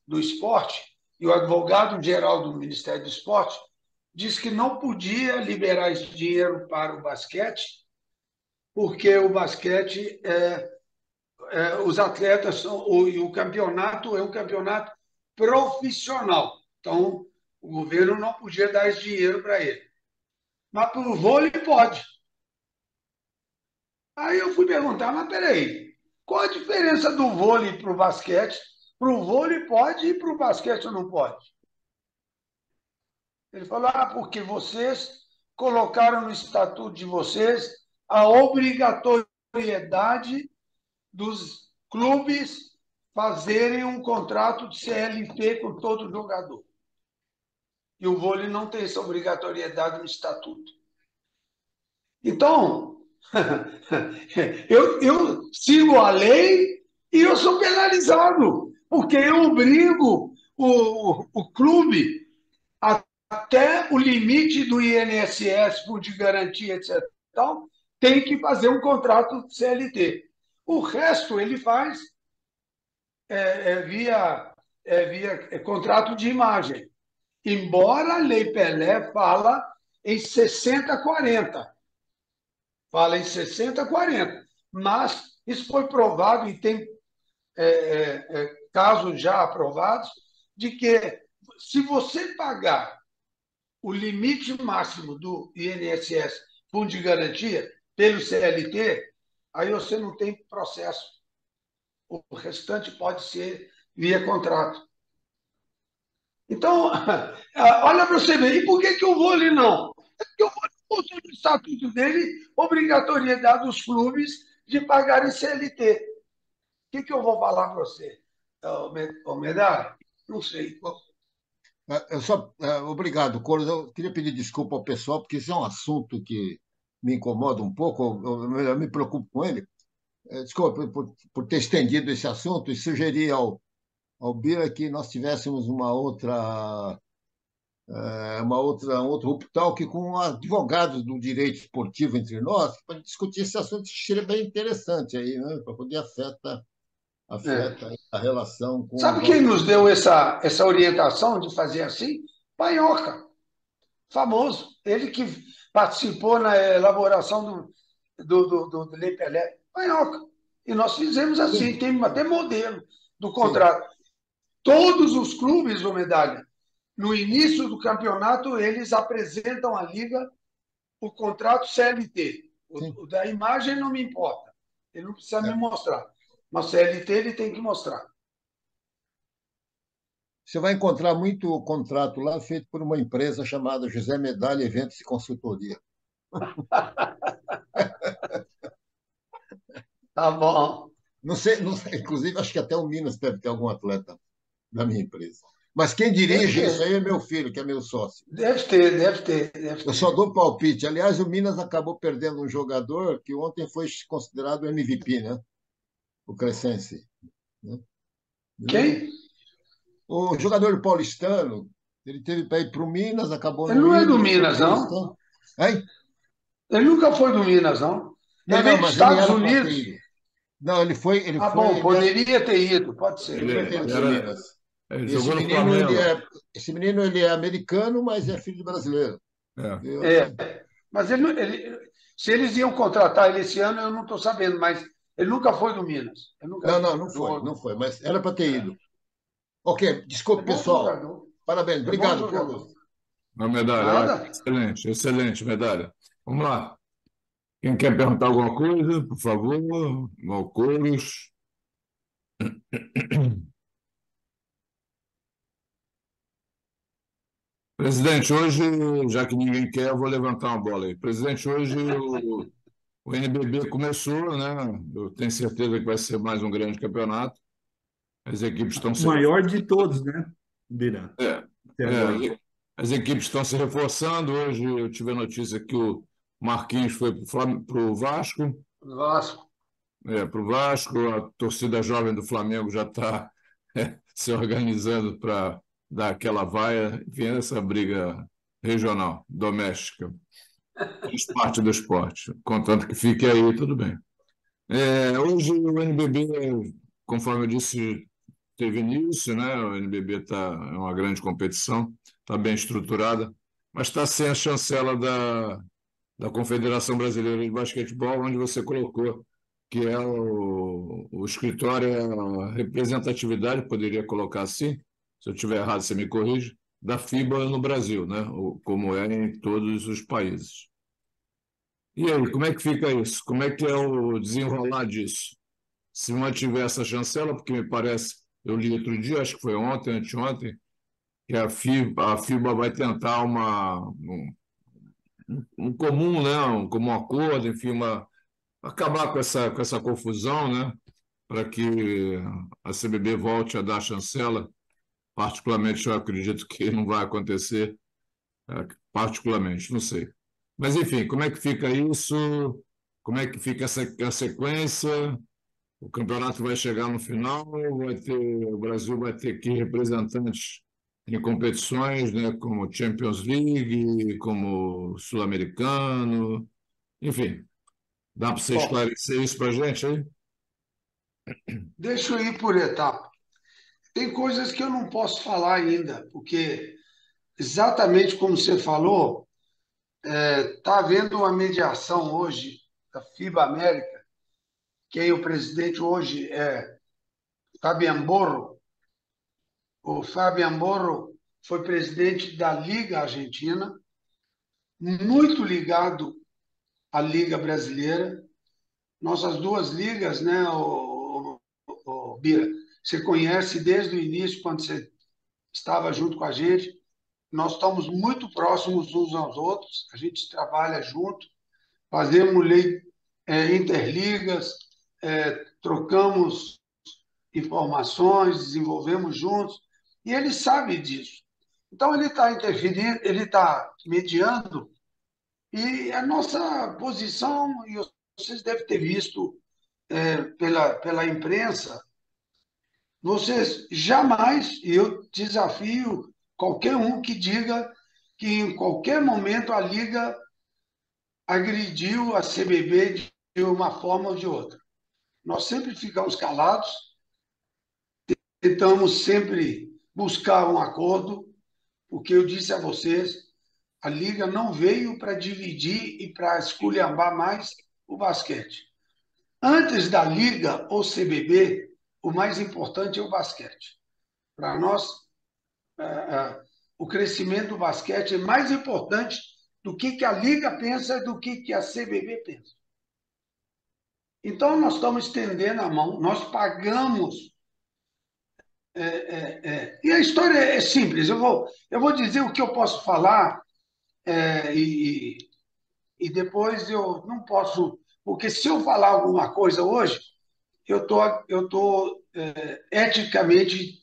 do Esporte e o advogado-geral do Ministério do Esporte disse que não podia liberar esse dinheiro para o basquete, porque o basquete, os atletas e o campeonato é um campeonato profissional. Então, o governo não podia dar esse dinheiro para ele. Mas para o vôlei pode. Aí eu fui perguntar, mas peraí, qual a diferença do vôlei para o basquete? Para o vôlei pode e para o basquete não pode. Ele falou, porque vocês colocaram no estatuto de vocês a obrigatoriedade dos clubes fazerem um contrato de CLT com todo jogador. E o vôlei não tem essa obrigatoriedade no estatuto. Então, eu sigo a lei e eu sou penalizado, porque eu obrigo o clube até o limite do INSS, fundo de garantia, etc. Então, tem que fazer um contrato de CLT. O resto ele faz via contrato de imagem. Embora a Lei Pelé fala em 60-40. Fala em 60-40. mas isso foi provado e tem casos já aprovados de que se você pagar o limite máximo do INSS, Fundo de Garantia, pelo CLT, aí você não tem processo. O restante pode ser via contrato. Então, olha para você ver, e por que o vôlei não? É porque o vôlei botou no estatuto dele obrigatoriedade dos clubes de pagarem CLT. O que eu vou falar para você, Medalha? Não sei. Obrigado, Couros. Eu queria pedir desculpa ao pessoal, porque esse é um assunto que me incomoda um pouco, eu me preocupo com ele. Desculpa por ter estendido esse assunto e sugerir ao Bira que nós tivéssemos um outro talk com advogados do direito esportivo entre nós, para discutir esse assunto, que seria bem interessante aí, né? Para poder afeta a relação com Sabe os quem nossos. nos deu essa orientação de fazer assim? Panhoca, famoso. Ele que participou na elaboração do Lei Pelé. Panhoca. E nós fizemos assim, Sim, tem até modelo do sim, contrato. Todos os clubes, ô Medalha, no início do campeonato, eles apresentam à Liga o contrato CLT. sim. O da imagem não me importa. Ele não precisa me É. mostrar. Mas CLT ele tem que mostrar. Você vai encontrar muito contrato lá feito por uma empresa chamada José Medalha Eventos e Consultoria. Tá bom. Não sei, inclusive acho que até o Minas deve ter algum atleta da minha empresa. Mas quem Deve dirige isso aí ter. é meu filho, que é meu sócio. Deve ter, deve ter, deve Eu só ter. dou palpite. Aliás, o Minas acabou perdendo um jogador que ontem foi considerado MVP, né? O Crescense. Né? Quem? O jogador paulistano, ele teve para ir para o Minas, acabou Ele não não é indo, do foi para o Minas, não. Paulistano. Hein? Ele nunca foi do Minas, não. Não, Ele não, veio dos mas ele Estados era para ter Unidos. ido. Não, Ah, bom, ele era, poderia ter ido, pode ele ser, foi ter ido pode Ele, para o ser. era, Minas. ele Esse jogou no menino, Flamengo. esse menino, ele é americano, mas é filho de brasileiro. É. Eu É, até, mas se eles iam contratar ele esse ano, eu não estou sabendo, mas ele nunca foi do Minas. Ele nunca não, não foi, jogou. não foi, mas era para ter É, ido. Ok, é desculpe, bom pessoal. jogador. Parabéns, É bom obrigado, jogador. Carlos. Uma medalha, ó, Nada? excelente, excelente medalha. Vamos lá. Quem quer perguntar alguma coisa, por favor, Malcouros. Presidente, hoje, já que ninguém quer, eu vou levantar uma bola aí. Presidente, hoje o NBB começou, né? Eu tenho certeza que vai ser mais um grande campeonato. As equipes estão O se maior de todos, né, Bira? É, Até agora. é, as equipes estão se reforçando. Hoje eu tive a notícia que o Marquinhos foi para o Vasco. Vasco. Para o Vasco, a torcida jovem do Flamengo já está se organizando para dar aquela vaia, enfim, essa briga regional, doméstica. Faz parte do esporte. Contanto que fique aí, tudo bem. Hoje o NBB, conforme eu disse, teve início, né? O NBB é uma grande competição, está bem estruturada, mas está sem a chancela da Confederação Brasileira de Basquetebol, onde você colocou que é o escritório, é a representatividade, poderia colocar assim, se eu estiver errado, você me corrige, da FIBA no Brasil, né? Como é em todos os países. E aí, como é que fica isso? Como é que é o desenrolar disso? Se mantiver essa chancela, porque me parece, eu li outro dia, acho que foi ontem, anteontem, que a FIBA vai tentar um comum, né? Um comum acordo, enfim, acabar com essa confusão, né? Para que a CBB volte a dar chancela. Particularmente, eu acredito que não vai acontecer, particularmente, não sei. Mas, enfim, como é que fica isso? Como é que fica a sequência? O campeonato vai chegar no final, o Brasil vai ter que ir representantes em competições, né, como Champions League, como Sul-Americano, enfim. Dá para você Bom, esclarecer isso para a gente aí? deixa eu ir por etapa. Tem coisas que eu não posso falar ainda, porque exatamente como você falou, está havendo uma mediação hoje da FIBA América quem o presidente hoje é Fabian Borro. O Fabian Borro foi presidente da Liga Argentina, muito ligado à Liga Brasileira. Nossas duas ligas, né, o Bira, você conhece desde o início, quando você estava junto com a gente. Nós estamos muito próximos uns aos outros, a gente trabalha junto, fazemos interligas, trocamos informações, desenvolvemos juntos, e ele sabe disso. Então, ele está interferindo, ele está mediando, e a nossa posição, e vocês devem ter visto pela imprensa, vocês jamais, e eu desafio qualquer um que diga que em qualquer momento a Liga agrediu a CBB de uma forma ou de outra. Nós sempre ficamos calados, tentamos sempre buscar um acordo, porque eu disse a vocês, a Liga não veio para dividir e para esculhambar mais o basquete. Antes da Liga ou CBB, o mais importante é o basquete. Para nós, o crescimento do basquete é mais importante do que a Liga pensa e do que a CBB pensa. Então, nós estamos estendendo a mão, nós pagamos. E a história é simples, eu vou dizer o que eu posso falar e depois eu não posso, porque se eu falar alguma coisa hoje, eu tô eticamente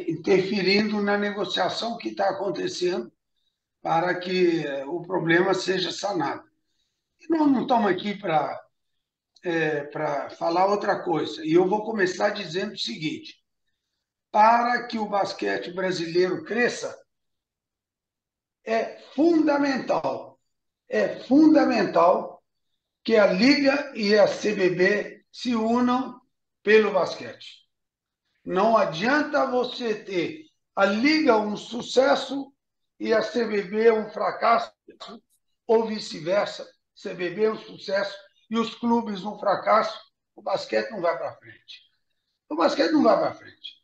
interferindo na negociação que está acontecendo para que o problema seja sanado. E nós não estamos aqui para falar outra coisa. E eu vou começar dizendo o seguinte: para que o basquete brasileiro cresça, é fundamental que a Liga e a CBB se unam pelo basquete. Não adianta você ter a Liga um sucesso e a CBB um fracasso, ou vice-versa, CBB um sucesso e os clubes um fracasso, o basquete não vai para frente. O basquete não vai para frente.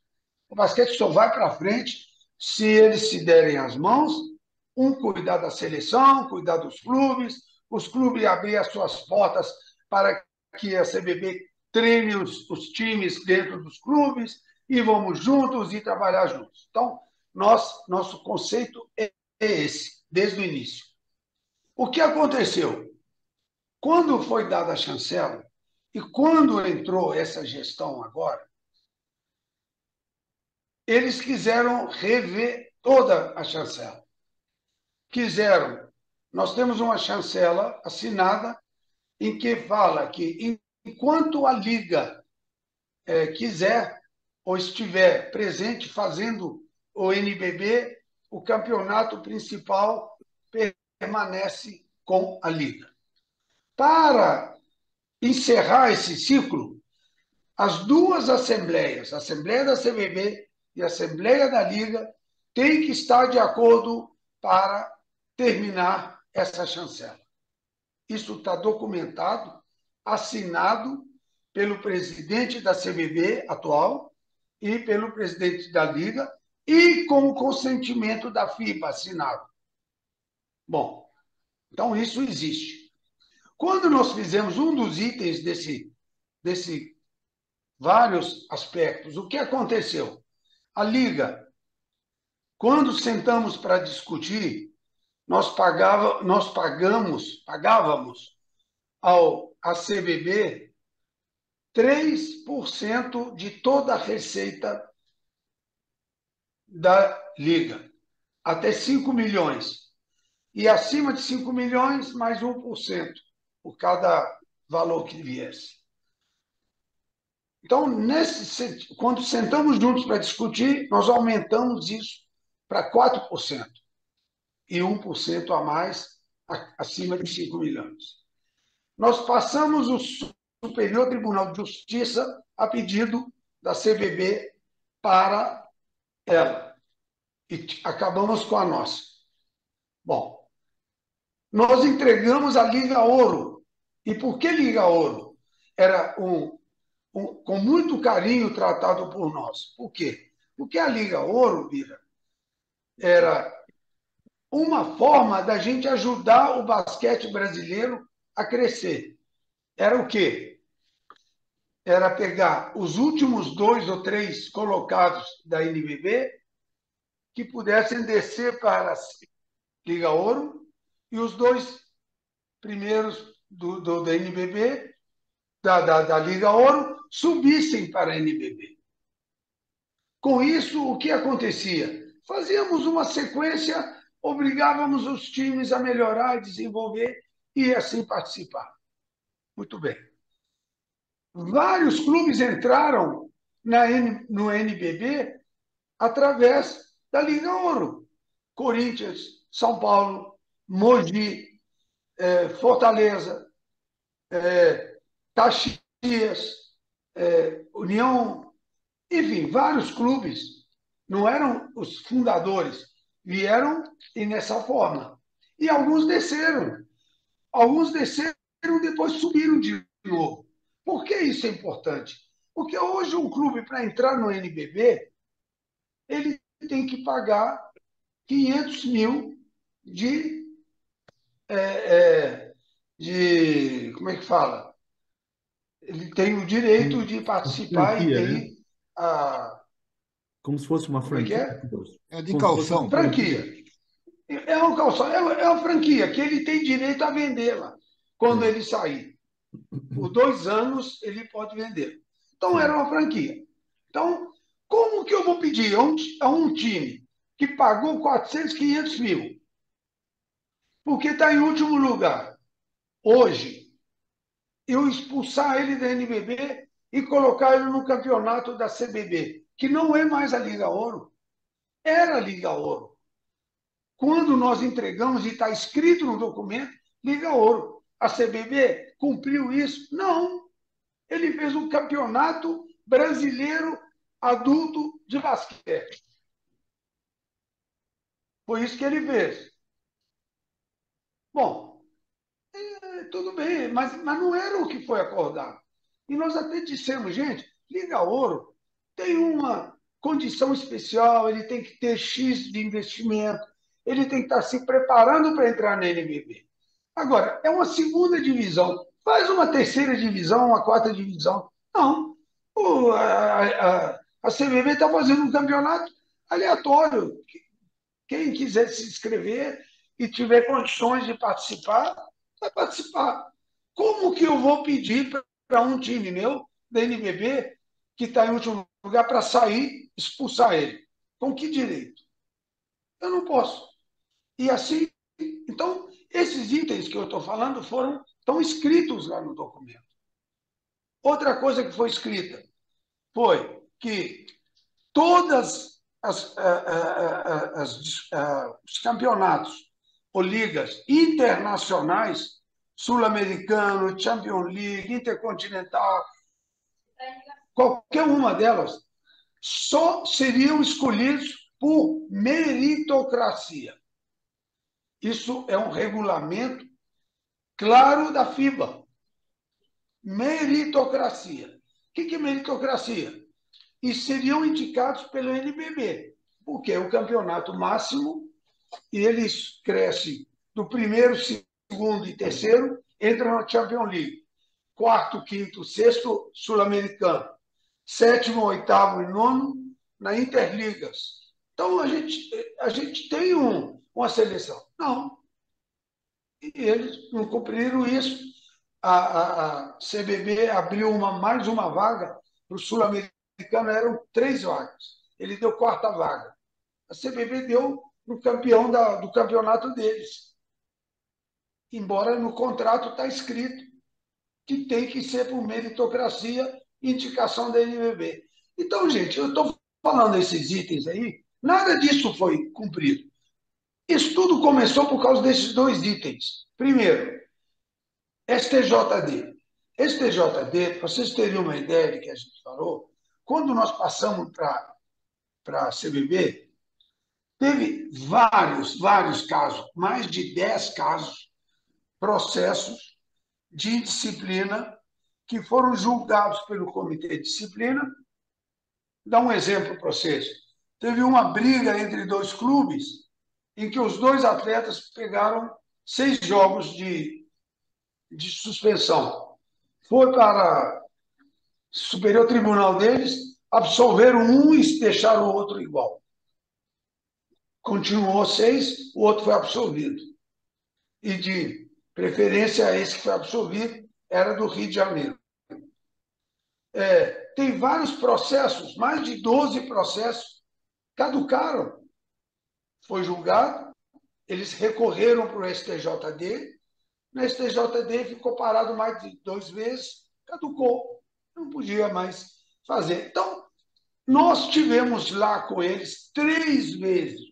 O basquete só vai para frente se eles se derem as mãos, um cuidar da seleção, cuidar dos clubes, os clubes abrir as suas portas para que a CBB treine os times dentro dos clubes e vamos juntos e trabalhar juntos. Então, nosso conceito é esse, desde o início. O que aconteceu? Quando foi dada a chancela e quando entrou essa gestão agora, eles quiseram rever toda a chancela. Nós temos uma chancela assinada em que fala que enquanto a Liga quiser ou estiver presente fazendo o NBB, o campeonato principal permanece com a Liga. Para encerrar esse ciclo, as duas assembleias, a Assembleia da CBB e a Assembleia da Liga, têm que estar de acordo para terminar essa chancela. Isso está documentado, assinado pelo presidente da CBB atual e pelo presidente da Liga e com o consentimento da FIBA assinado. Bom, então isso existe. Quando nós fizemos um dos itens desse vários aspectos, o que aconteceu? A Liga, quando sentamos para discutir, nós pagávamos à CBB 3% de toda a receita da Liga, até 5 milhões. E acima de 5 milhões, mais 1% por cada valor que viesse. Então, quando sentamos juntos para discutir, nós aumentamos isso para 4% e 1% a mais acima de 5 milhões. Nós passamos o Superior Tribunal de Justiça a pedido da CBB para ela e acabamos com a nossa. Bom, nós entregamos a Liga Ouro. E por que Liga Ouro? era com muito carinho tratado por nós. Por quê? Porque a Liga Ouro, Bira, era uma forma da gente ajudar o basquete brasileiro a crescer. Era o quê? Era pegar os últimos 2 ou 3 colocados da NBB que pudessem descer para a Liga Ouro e os 2 primeiros da NBB, da Liga Ouro, subissem para a NBB. Com isso, o que acontecia? Fazíamos uma sequência, obrigávamos os times a melhorar, desenvolver e assim participar. Muito bem. Vários clubes entraram no NBB através da Liga Ouro. Corinthians, São Paulo, Mogi, Fortaleza, Caxias, União, enfim, vários clubes. Não eram os fundadores, vieram e nessa forma. E alguns desceram. Alguns desceram e depois subiram de novo. Por que isso é importante? Porque hoje um clube, para entrar no NBB, ele tem que pagar 500 mil de como é que fala? Ele tem o direito de participar e Franquia, né? tem a... Como se fosse uma Como é que franquia. é? É de Como se fosse uma calção. franquia. Franquia. É uma calção, é uma franquia que ele tem direito a vendê-la quando Sim, ele sair. Por 2 anos ele pode vender. Então sim. era uma franquia. Então, como que eu vou pedir a um time que pagou 400, 500 mil, porque está em último lugar, hoje, eu expulsar ele da NBB e colocar ele no campeonato da CBB, que não é mais a Liga Ouro, era a Liga Ouro. Quando nós entregamos, e está escrito no documento, Liga Ouro. A CBB cumpriu isso? Não. Ele fez um campeonato brasileiro adulto de basquete. Foi isso que ele fez. Bom, tudo bem, mas não era o que foi acordado. E nós até dissemos, gente, Liga Ouro tem uma condição especial, ele tem que ter X de investimento, ele tem que estar se preparando para entrar na NBB. Agora, é uma segunda divisão. Faz uma terceira divisão, uma quarta divisão. Não. A CBB está fazendo um campeonato aleatório. Quem quiser se inscrever e tiver condições de participar, vai participar. Como que eu vou pedir para um time meu, da NBB, que está em último lugar, para sair, expulsar ele? Com que direito? Eu não posso. E assim, então, esses itens que eu estou falando estão escritos lá no documento. Outra coisa que foi escrita foi que todas os campeonatos ou ligas internacionais, sul-americano, Champions League, Intercontinental, qualquer uma delas, só seriam escolhidos por meritocracia. Isso é um regulamento claro da FIBA. Meritocracia. O que é meritocracia? E seriam indicados pelo NBB, porque é o campeonato máximo e eles crescem do primeiro, segundo e terceiro, entram na Champions League. Quarto, quinto, sexto, sul-americano. Sétimo, oitavo e nono, na Interligas. Então, a gente tem uma seleção. Não. E eles não cumpriram isso. A CBB abriu mais uma vaga para o sul-americano, eram 3 vagas. Ele deu quarta vaga. A CBB deu no campeão do campeonato deles. Embora no contrato está escrito que tem que ser por meritocracia e indicação da NBB. Então, gente, eu estou falando esses itens aí, nada disso foi cumprido. Isso tudo começou por causa desses 2 itens. Primeiro, STJD. STJD, para vocês terem uma ideia do que a gente falou, quando nós passamos para a CBB, teve vários casos, mais de 10 casos, processos de indisciplina que foram julgados pelo Comitê de Disciplina. Vou dar um exemplo para vocês. Teve uma briga entre dois clubes em que os dois atletas pegaram 6 jogos de suspensão. Foi para o Superior Tribunal deles, absolveram um e deixaram o outro igual. Continuou 6, o outro foi absolvido. E de preferência, esse que foi absolvido era do Rio de Janeiro. Tem vários processos, mais de 12 processos, caducaram. Foi julgado, eles recorreram para o STJD, no STJD ficou parado mais de 2 meses, caducou, não podia mais fazer. Então, nós tivemos lá com eles 3 vezes,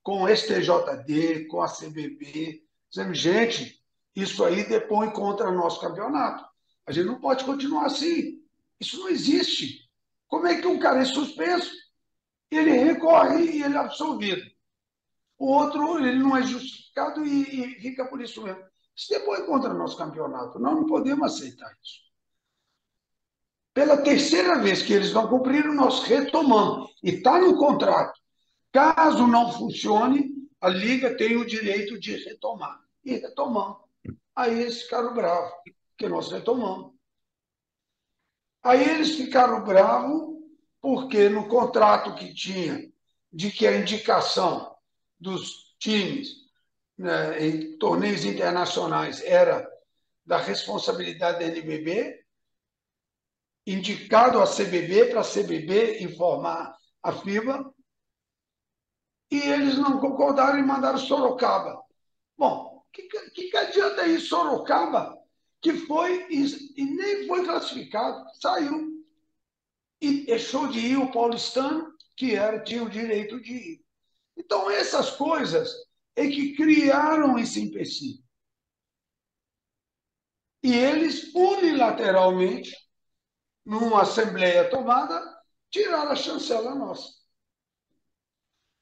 com o STJD, com a CBB, dizendo, gente, isso aí depõe contra o nosso campeonato. A gente não pode continuar assim. Isso não existe. Como é que um cara é suspenso, ele recorre e ele é absolvido? O outro, ele não é justificado e fica por isso mesmo. Isso depõe contra o nosso campeonato. Nós não podemos aceitar isso. Pela 3ª vez que eles não cumpriram, nós retomamos. E está no contrato. Caso não funcione, a Liga tem o direito de retomar. E retomamos. Aí eles ficaram bravos, porque nós retomamos. Aí eles ficaram bravos porque no contrato que tinha de que a indicação dos times, né, em torneios internacionais era da responsabilidade da NBB, indicado a CBB para a CBB informar a FIBA, e eles não concordaram e mandaram Sorocaba. Bom, que adianta ir Sorocaba, que foi e nem foi classificado, saiu. E deixou de ir o paulistano, que tinha o direito de ir. Então, essas coisas é que criaram esse empecilho. E eles, unilateralmente, numa assembleia tomada, tiraram a chancela nossa.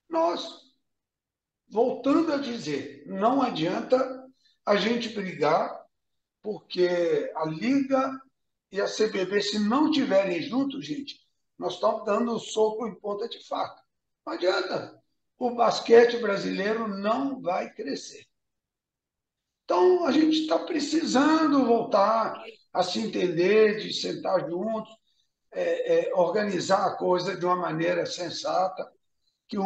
Nós, voltando a dizer, não adianta a gente brigar, porque a Liga e a CBB, se não estiverem juntos, gente, nós estamos dando soco em ponta de faca. Não adianta. O basquete brasileiro não vai crescer. Então, a gente está precisando voltar a se entender, de sentar juntos, organizar a coisa de uma maneira sensata, que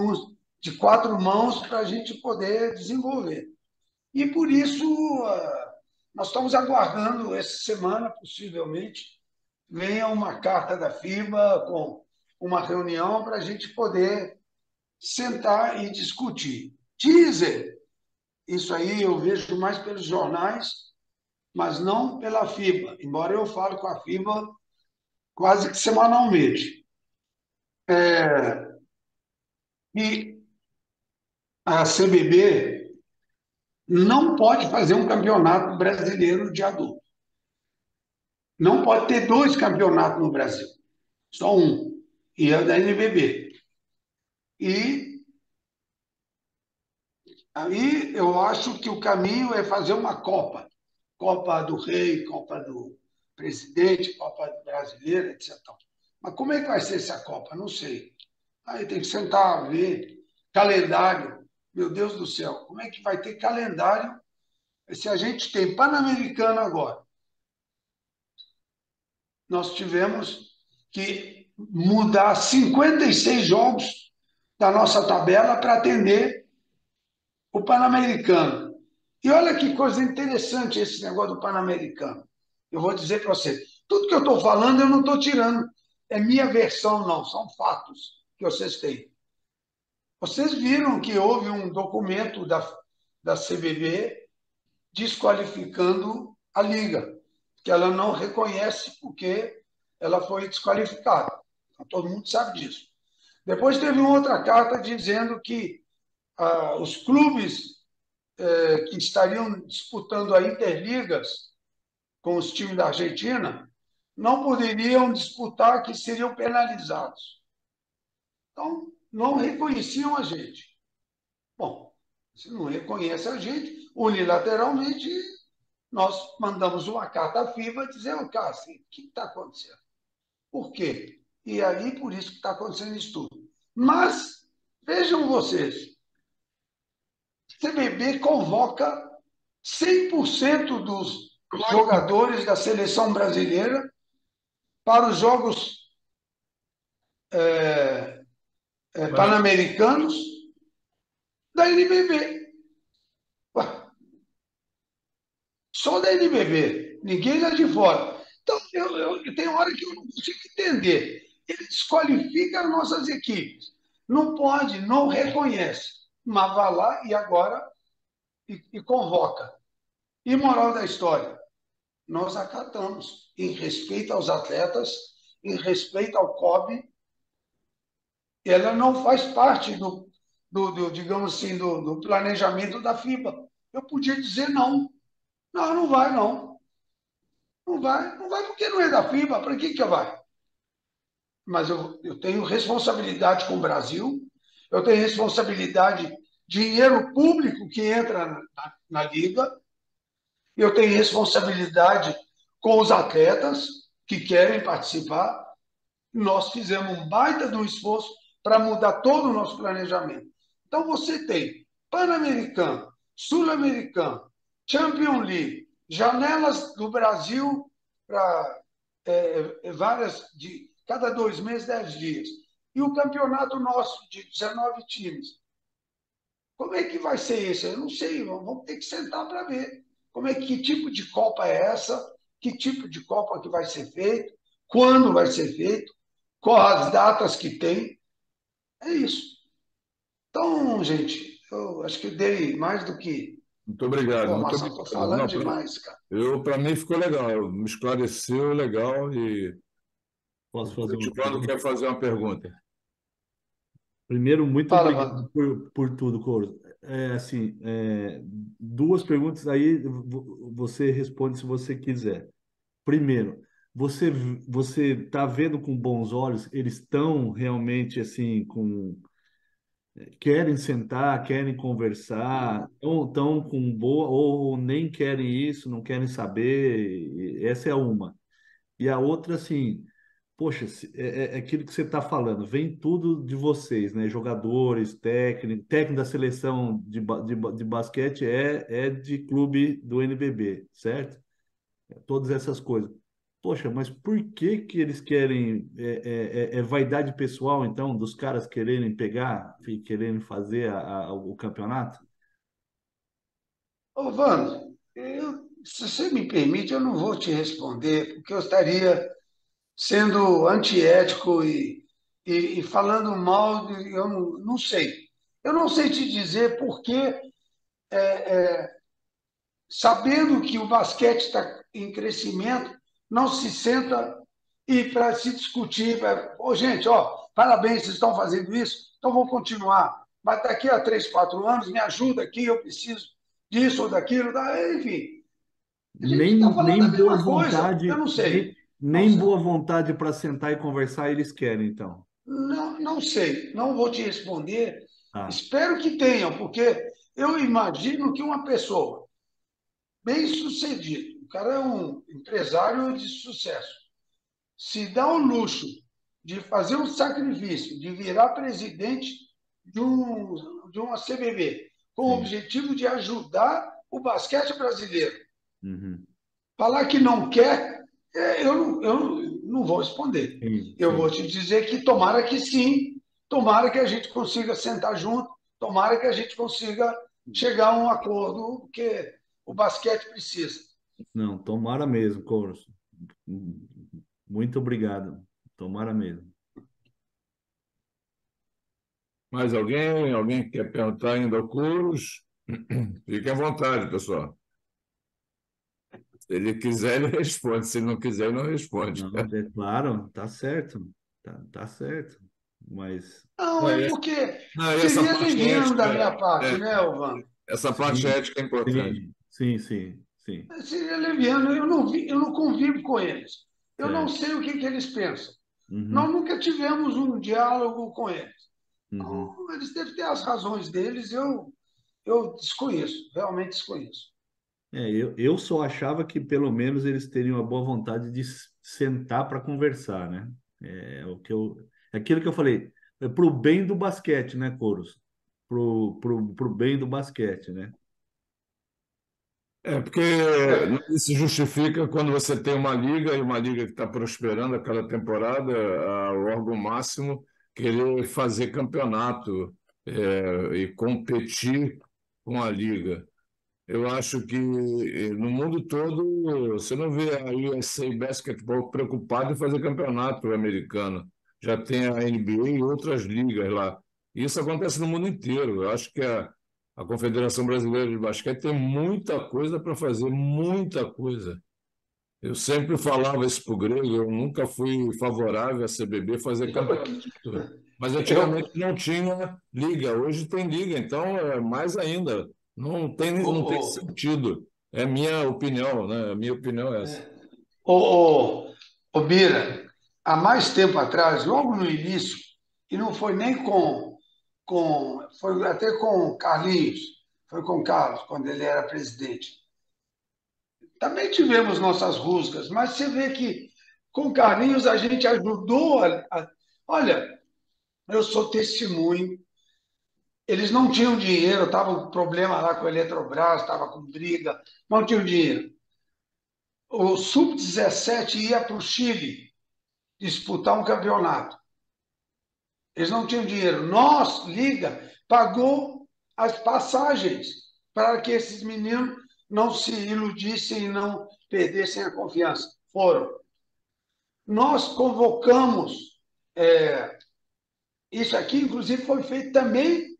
de 4 mãos para a gente poder desenvolver. E por isso, nós estamos aguardando essa semana, possivelmente, venha uma carta da FIBA com uma reunião para a gente poder sentar e discutir. Dizem, isso aí eu vejo mais pelos jornais, mas não pela FIBA, embora eu fale com a FIBA quase que semanalmente. E a CBB não pode fazer um campeonato brasileiro de adulto. Não pode ter 2 campeonatos no Brasil, só um, e é da NBB. E aí eu acho que o caminho é fazer uma Copa. Copa do Rei, Copa do Presidente, Copa Brasileira, etc. Mas como é que vai ser essa Copa? Não sei. Aí tem que sentar, ver calendário. Meu Deus do céu, como é que vai ter calendário se a gente tem Pan-Americano agora? Nós tivemos que mudar 56 jogos da nossa tabela para atender o Pan-Americano. E olha que coisa interessante esse negócio do Pan-Americano. Eu vou dizer para você, tudo que eu estou falando eu não estou tirando, é minha versão, não, são fatos que vocês têm. Vocês viram que houve um documento da CBB desqualificando a Liga, que ela não reconhece porque ela foi desqualificada. Então, todo mundo sabe disso. Depois teve uma outra carta dizendo que os clubes que estariam disputando a Interligas com os times da Argentina não poderiam disputar, que seriam penalizados. Então, não reconheciam a gente. Bom, se não reconhece a gente, unilateralmente, nós mandamos uma carta à FIBA dizendo, Cássio, o que está acontecendo? Por quê? E aí, por isso que está acontecendo isso tudo. Mas, vejam vocês, CBB convoca 100% dos jogadores da seleção brasileira para os Jogos Pan-Americanos da NBB. Ué, só da NBB, ninguém lá de fora. Então, tem hora que eu não consigo entender. Ele desqualifica as nossas equipes. Não pode, não reconhece. Mas vai lá e agora e convoca. E moral da história, nós acatamos em respeito aos atletas, em respeito ao COB. Ela não faz parte digamos assim, do planejamento da FIBA. Eu podia dizer não. Não, não vai, não. Não vai, não vai porque não é da FIBA. Para que vai? Mas eu tenho responsabilidade com o Brasil, eu tenho responsabilidade, dinheiro público que entra na Liga, eu tenho responsabilidade com os atletas que querem participar. Nós fizemos um baita de um esforço para mudar todo o nosso planejamento. Então, você tem Pan-Americano, Sul-Americano, Champions League, janelas do Brasil para várias, de cada 2 meses, 10 dias. E o campeonato nosso de 19 times. Como é que vai ser isso? Eu não sei, vamos ter que sentar para ver. Que tipo de Copa é essa? Que tipo de Copa que vai ser feito? Quando vai ser feito? Quais as datas que tem? É isso. Então, gente, eu acho que eu dei mais do que Muito obrigado, muito informação. Estou obrigado. falando Não, demais, cara. para mim ficou legal, me esclareceu legal e Posso fazer o uma Givaldo pergunta? quer fazer uma pergunta. Primeiro, muito Fala, obrigado Wanda. por tudo, Coro. Assim, duas perguntas aí você responde se você quiser. Primeiro, você você está vendo com bons olhos? Eles estão realmente assim com querem sentar, querem conversar, estão com boa ou nem querem isso, não querem saber. Essa é uma. E a outra, assim, poxa, é aquilo que você está falando, vem tudo de vocês, né? Jogadores, técnico da seleção de basquete é de clube do NBB, certo? Todas essas coisas. Poxa, mas por que que eles querem? É vaidade pessoal, então, dos caras quererem pegar e quererem fazer o campeonato? Ô, Wanda, se você me permite, eu não vou te responder, porque eu estaria sendo antiético e falando mal, eu não sei. Eu não sei te dizer por que, sabendo que o basquete está em crescimento, não se senta e para se discutir. Ô, gente, ó, parabéns, vocês estão fazendo isso, então vou continuar. Mas daqui a 3, 4 anos, me ajuda aqui, eu preciso disso ou daquilo. Enfim, a gente está falando Nem a boa mesma coisa. Eu vontade, não sei. Não nem sei. boa vontade para sentar e conversar eles querem, então. Não, não sei, não vou te responder. Ah, Espero que tenham, porque eu imagino que uma pessoa bem-sucedida, o cara é um empresário de sucesso, se dá o luxo de fazer um sacrifício, de virar presidente de uma CBB, com o sim. objetivo de ajudar o basquete brasileiro. Uhum. Falar que não quer, eu não vou responder. Sim, Eu vou sim. te dizer que tomara que sim, tomara que a gente consiga sentar junto, tomara que a gente consiga chegar a um acordo que o basquete precisa. Não, tomara mesmo, Couros. Muito obrigado. Tomara mesmo. Mais alguém? Alguém quer perguntar ainda ao Couros? Fique à vontade, pessoal. Se ele quiser, ele responde. Se ele não quiser, ele não responde. Não, é claro, tá certo. Tá certo. Mas Não, Não, é e porque essa seria parte leviano da ética, minha parte, é, né, Alvan? essa parte sim, ética é importante. sim. Seria leviano, eu não convivo com eles. Eu não Certo. sei o que eles pensam. Nós Uhum, nunca tivemos um diálogo com eles. uhum. Então, eles devem ter as razões deles, eu desconheço, realmente desconheço. Eu só achava que pelo menos eles teriam a boa vontade de sentar para conversar, né? É aquilo que eu falei, é pro bem do basquete, né, Couros? Pro bem do basquete, né? Porque não se justifica quando você tem uma liga e uma liga que está prosperando a cada temporada, o órgão máximo querer fazer campeonato e competir com a liga. Eu acho que no mundo todo você não vê a USA Basketball preocupada em fazer campeonato americano. Já tem a NBA e outras ligas lá. Isso acontece no mundo inteiro. Eu acho que a Confederação Brasileira de Basquete tem muita coisa para fazer, muita coisa. Eu sempre falava isso para o Grego, eu nunca fui favorável a CBB fazer campeonato. Mas antigamente Eu, não tinha liga, hoje tem liga, então é mais ainda. Não tem o, sentido. É minha opinião, né? A minha opinião é essa. o Bira, há mais tempo atrás, logo no início, e não foi nem foi até com Carlinhos, foi com Carlos, quando ele era presidente. Também tivemos nossas rusgas, mas você vê que com Carlinhos a gente ajudou olha, eu sou testemunho. Eles não tinham dinheiro, estava com problema lá com a Eletrobras, estava com briga, não tinham dinheiro. O Sub-17 ia para o Chile disputar um campeonato. Eles não tinham dinheiro. Nós, Liga, pagou as passagens para que esses meninos não se iludissem e não perdessem a confiança. Foram. Nós convocamos, isso aqui, inclusive, foi feito também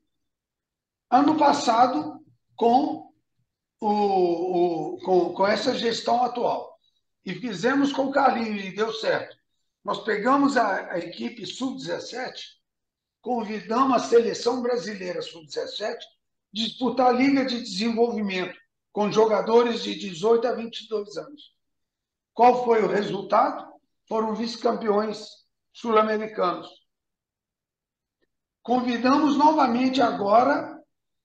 ano passado com, com essa gestão atual. E fizemos com carinho e deu certo. Nós pegamos a equipe sub-17, convidamos a seleção brasileira sub-17 disputar a Liga de Desenvolvimento com jogadores de 18 a 22 anos. Qual foi o resultado? Foram vice-campeões sul-americanos. Convidamos novamente agora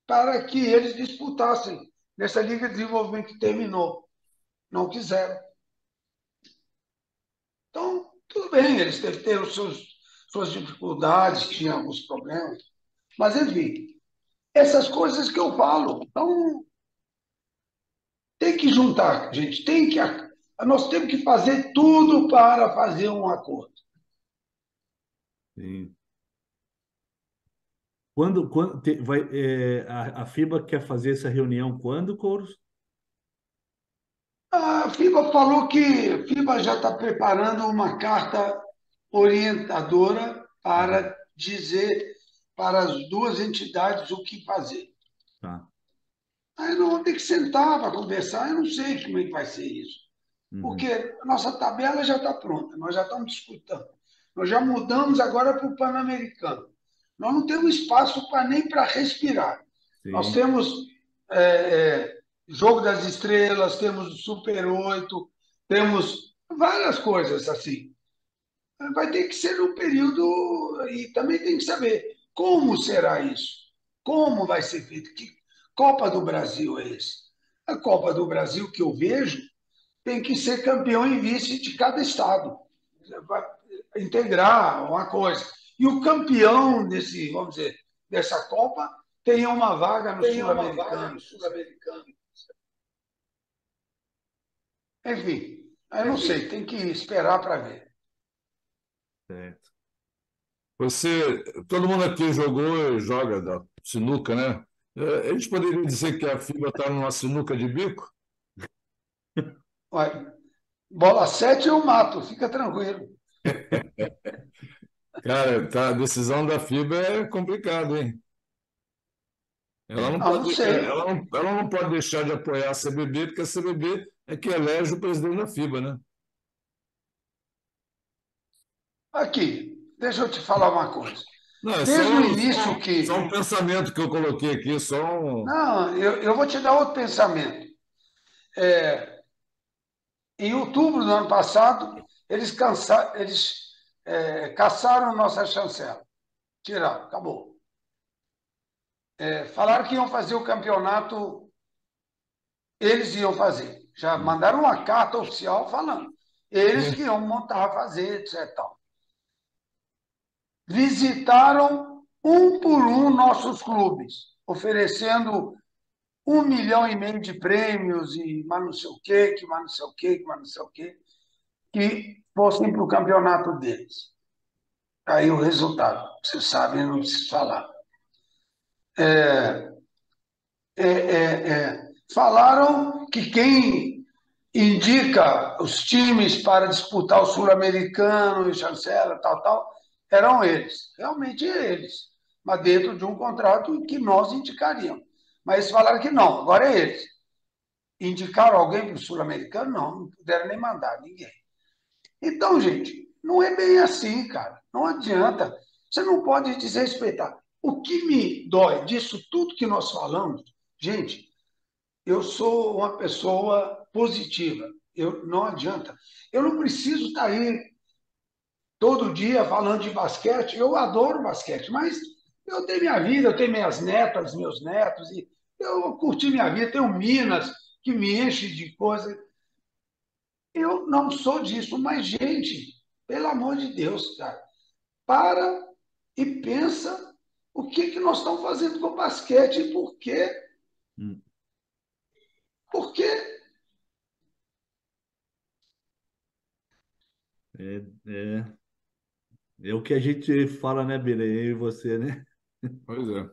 para que eles disputassem nessa Liga de Desenvolvimento que terminou. Não quiseram. Então, tudo bem, eles devem ter suas dificuldades, tinham alguns problemas, mas, enfim, essas coisas que eu falo. Então, tem que juntar, gente, nós temos que fazer tudo para fazer um acordo. Sim. A FIBA quer fazer essa reunião quando, Couros? A FIBA falou que a FIBA já está preparando uma carta orientadora para dizer para as duas entidades o que fazer. Tá. Aí nós vamos ter que sentar para conversar. Eu não sei como é que vai ser isso. Porque Uhum. a nossa tabela já está pronta, nós já estamos disputando. Nós já mudamos agora para o Pan-Americano. Nós não temos espaço nem para respirar. Nós Sim. temos é, Jogo das Estrelas, temos o Super 8, temos várias coisas assim. Vai ter que ser um período, e também tem que saber como será isso, como vai ser feito, que Copa do Brasil é esse? A Copa do Brasil que eu vejo tem que ser campeão e vice de cada estado, vai integrar uma coisa. E o campeão vamos dizer, dessa Copa tenha uma vaga no Sul-Americano. Enfim, eu não sei, tem que esperar para ver. Certo. Todo mundo aqui jogou e joga da sinuca, né? A gente poderia dizer que a FIBA está numa sinuca de bico? Olha, bola 7 eu mato, fica tranquilo. Cara, tá, a decisão da FIBA é complicada, hein? Ah, não sei. Ela não pode deixar de apoiar a CBB, porque a CBB é que elege o presidente da FIBA, né? Aqui, deixa eu te falar uma coisa. Não, Desde o início só um que. pensamento que eu coloquei aqui, só um. Não, eu vou te dar outro pensamento. Em outubro do ano passado, caçaram nossa chancela. Tiraram, acabou. Falaram que iam fazer o campeonato Eles iam fazer. Já mandaram uma carta oficial falando. Eles que iam montar, fazer, etc. Tal. Visitaram um por um nossos clubes, oferecendo 1,5 milhão de prêmios e mais não sei o quê, que mais não sei o quê, que mais não sei o quê, que fossem para o campeonato deles. Aí o resultado, você sabe, não preciso falar. Falaram que quem indica os times para disputar o Sul-Americano, e chancela, tal, tal, eram eles. Realmente eles. Mas dentro de um contrato que nós indicaríamos. Mas eles falaram que não, agora é eles. Indicaram alguém para o Sul-Americano? Não puderam nem mandar ninguém. Então, gente, não é bem assim, cara. Não adianta. Você não pode desrespeitar. O que me dói disso tudo que nós falamos, gente, eu sou uma pessoa positiva. Não adianta. Eu não preciso estar aí todo dia falando de basquete. Eu adoro basquete, mas eu tenho minha vida, eu tenho minhas netas, meus netos, e eu curti minha vida. Tenho Minas, que me enche de coisa. Eu não sou disso, mas, gente, pelo amor de Deus, cara, para e pensa o que, que nós estamos fazendo com o basquete e por quê. Hum. Por quê? É, é, é o que a gente fala, né, Bira? Eu e você, né? Pois é.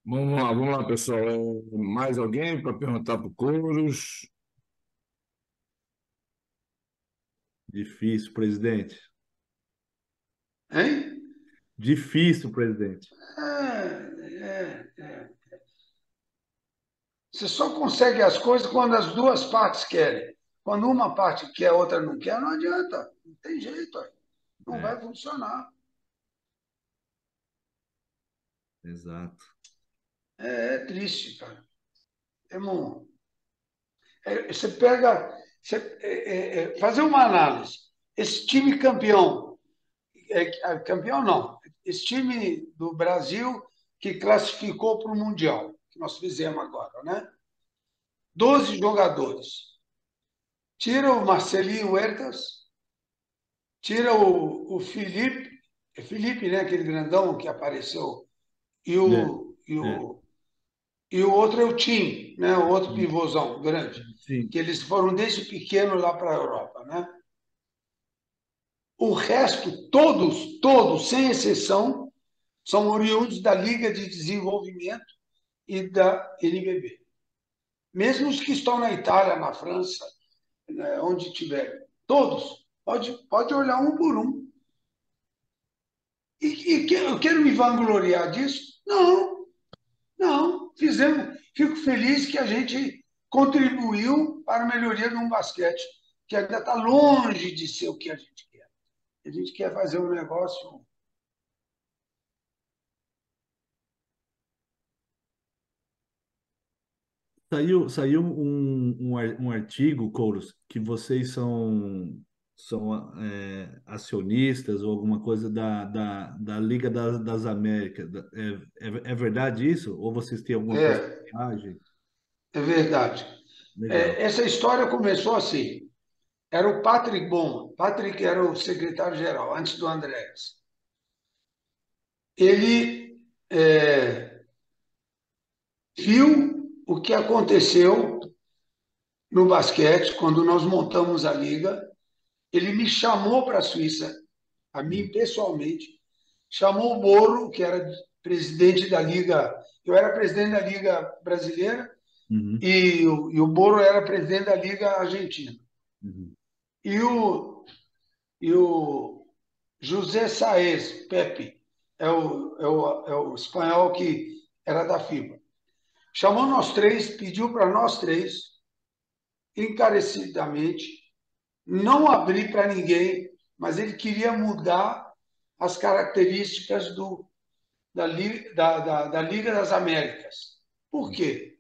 Vamos lá, pessoal. Mais alguém para perguntar para o Couros? Difícil, presidente. Hein? Difícil, presidente. É. Você só consegue as coisas quando as duas partes querem. Quando uma parte quer, a outra não quer, não adianta. Não tem jeito. Aí. Não É, vai funcionar. exato. É triste, cara. Temos, você pega. Fazer uma análise. Esse time campeão. Campeão não. Esse time do Brasil que classificou para o Mundial, que nós fizemos agora, né? 12 jogadores. Tira o Marcelinho Huertas, tira o Felipe, é Felipe, né, aquele grandão que apareceu, e É, o, e é. o, e o outro é o Tim, né, o outro Sim, pivôzão grande, sim. que eles foram desde pequeno lá para a Europa. Né? O resto, todos, sem exceção, são oriundos da Liga de Desenvolvimento e da NBB. Mesmo os que estão na Itália, na França, né, onde tiver, todos. Pode olhar um por um. Eu quero me vangloriar disso? Não, não. Fizemos. Fico feliz que a gente contribuiu para a melhoria de um basquete que ainda está longe de ser o que a gente quer. A gente quer fazer um negócio. Saiu um artigo, Couros, que vocês são acionistas ou alguma coisa da Liga das Américas. É verdade isso? Ou vocês têm alguma É, porcentagem? é verdade. Legal. Essa história começou assim. Era o Patrick Bom. Patrick era o secretário-geral, antes do Andrés. Ele viu o que aconteceu no basquete, quando nós montamos a liga. Ele me chamou para a Suíça, a mim Hum, pessoalmente, chamou o Moro, que era presidente da liga, eu era presidente da liga brasileira uhum, e o Moro era presidente da liga argentina. uhum, E o José Saez, Pepe, é o espanhol que era da FIBA. Chamou nós três, pediu para nós três, encarecidamente, não abrir para ninguém, mas ele queria mudar as características da Liga das Américas. Por quê?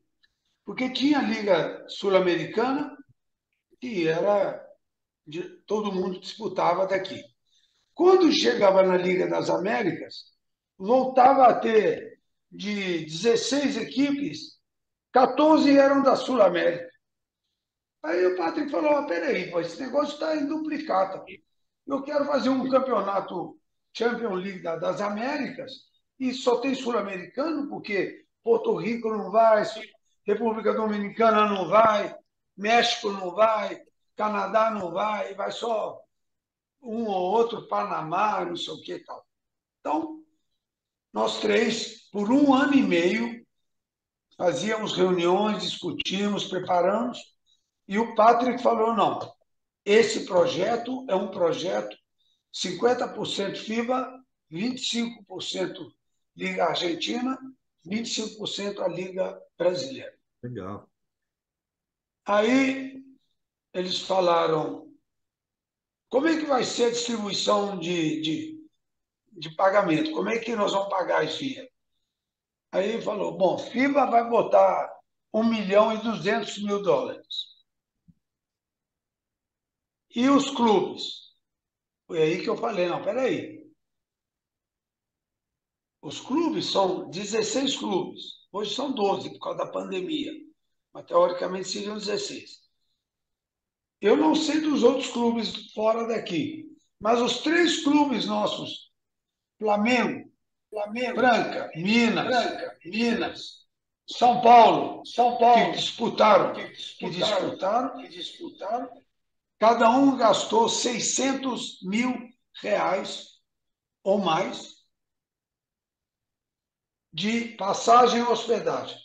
Porque tinha a Liga Sul-Americana, que era todo mundo disputava daqui. Quando chegava na Liga das Américas, voltava a ter de 16 equipes, 14 eram da Sul-América. Aí o Patrick falou, peraí, pô, esse negócio está em duplicata. Eu quero fazer um campeonato Champions League das Américas e só tem sul-americano, porque Porto Rico não vai, República Dominicana não vai, México não vai, Canadá não vai só um ou outro, Panamá, não sei o que e tal. Então, nós três, por 1 ano e meio, fazíamos reuniões, discutimos, preparamos, e o Patrick falou, não, esse projeto é um projeto 50% FIBA, 25% Liga Argentina, 25% a Liga Brasileira. Legal. Aí eles falaram, como é que vai ser a distribuição de pagamento? Como é que nós vamos pagar esse dinheiro? Aí ele falou, bom, FIBA vai botar US$ 1.200.000. E os clubes? Foi aí que eu falei, não, peraí. Os clubes são 16 clubes. Hoje são 12 por causa da pandemia. Mas teoricamente seriam 16. Eu não sei dos outros clubes fora daqui, mas os 3 clubes nossos, Flamengo, Minas, São Paulo, que disputaram, cada um gastou R$ 600.000 ou mais de passagem e hospedagem.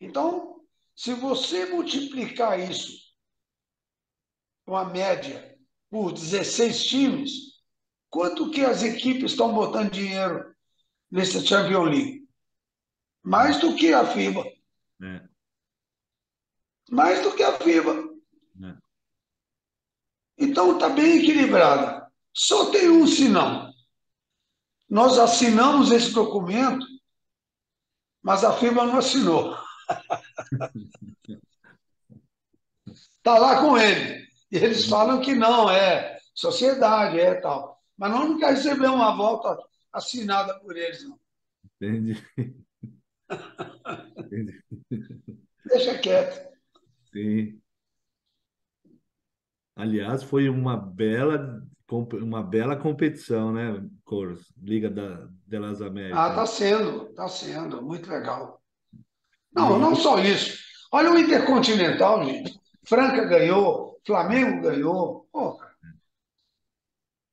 Então, se você multiplicar isso, uma média, por 16 times, quanto que as equipes estão botando dinheiro nessa Champions League? Mais do que a FIBA. É, Mais do que a FIBA. é. Então, está bem equilibrada. Só tem um sinal. Nós assinamos esse documento, mas a FIBA não assinou. Está lá com ele. E eles falam que não, é sociedade, é tal. Mas nós nunca recebemos uma volta assinada por eles, não. Entendi. Entendi. Deixa quieto. Sim. Aliás, foi uma bela competição, né, Coros? Liga das Ah, Américas. está sendo, muito legal. Não, E, não só isso. Olha o Intercontinental, gente. Franca ganhou, Flamengo ganhou. Pô,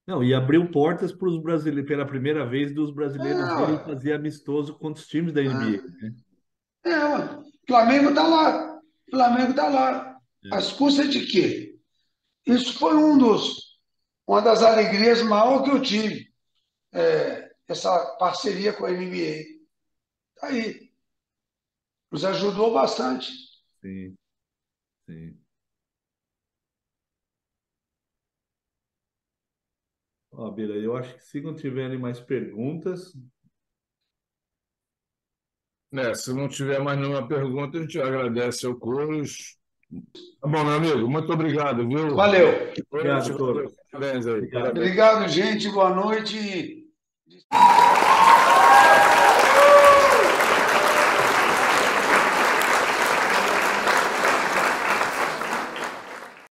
não, e abriu portas para os brasileiros, pela primeira vez, dos brasileiros irem é, fazer amistoso contra os times da NBA, né? ué. Flamengo está lá. Flamengo está lá. É, Às custas de quê? Isso foi uma das alegrias maiores que eu tive, essa parceria com a NBA. Tá aí, nos ajudou bastante. sim, sim. Ó, Bira, eu acho que se não tiverem mais perguntas, Se não tiver mais nenhuma pergunta, a gente agradece ao Coros. Tá bom, meu amigo, muito obrigado, viu? Valeu. Boa noite, obrigado, valeu. Coros. Parabéns aí, Obrigado. parabéns. Obrigado, gente. Boa noite.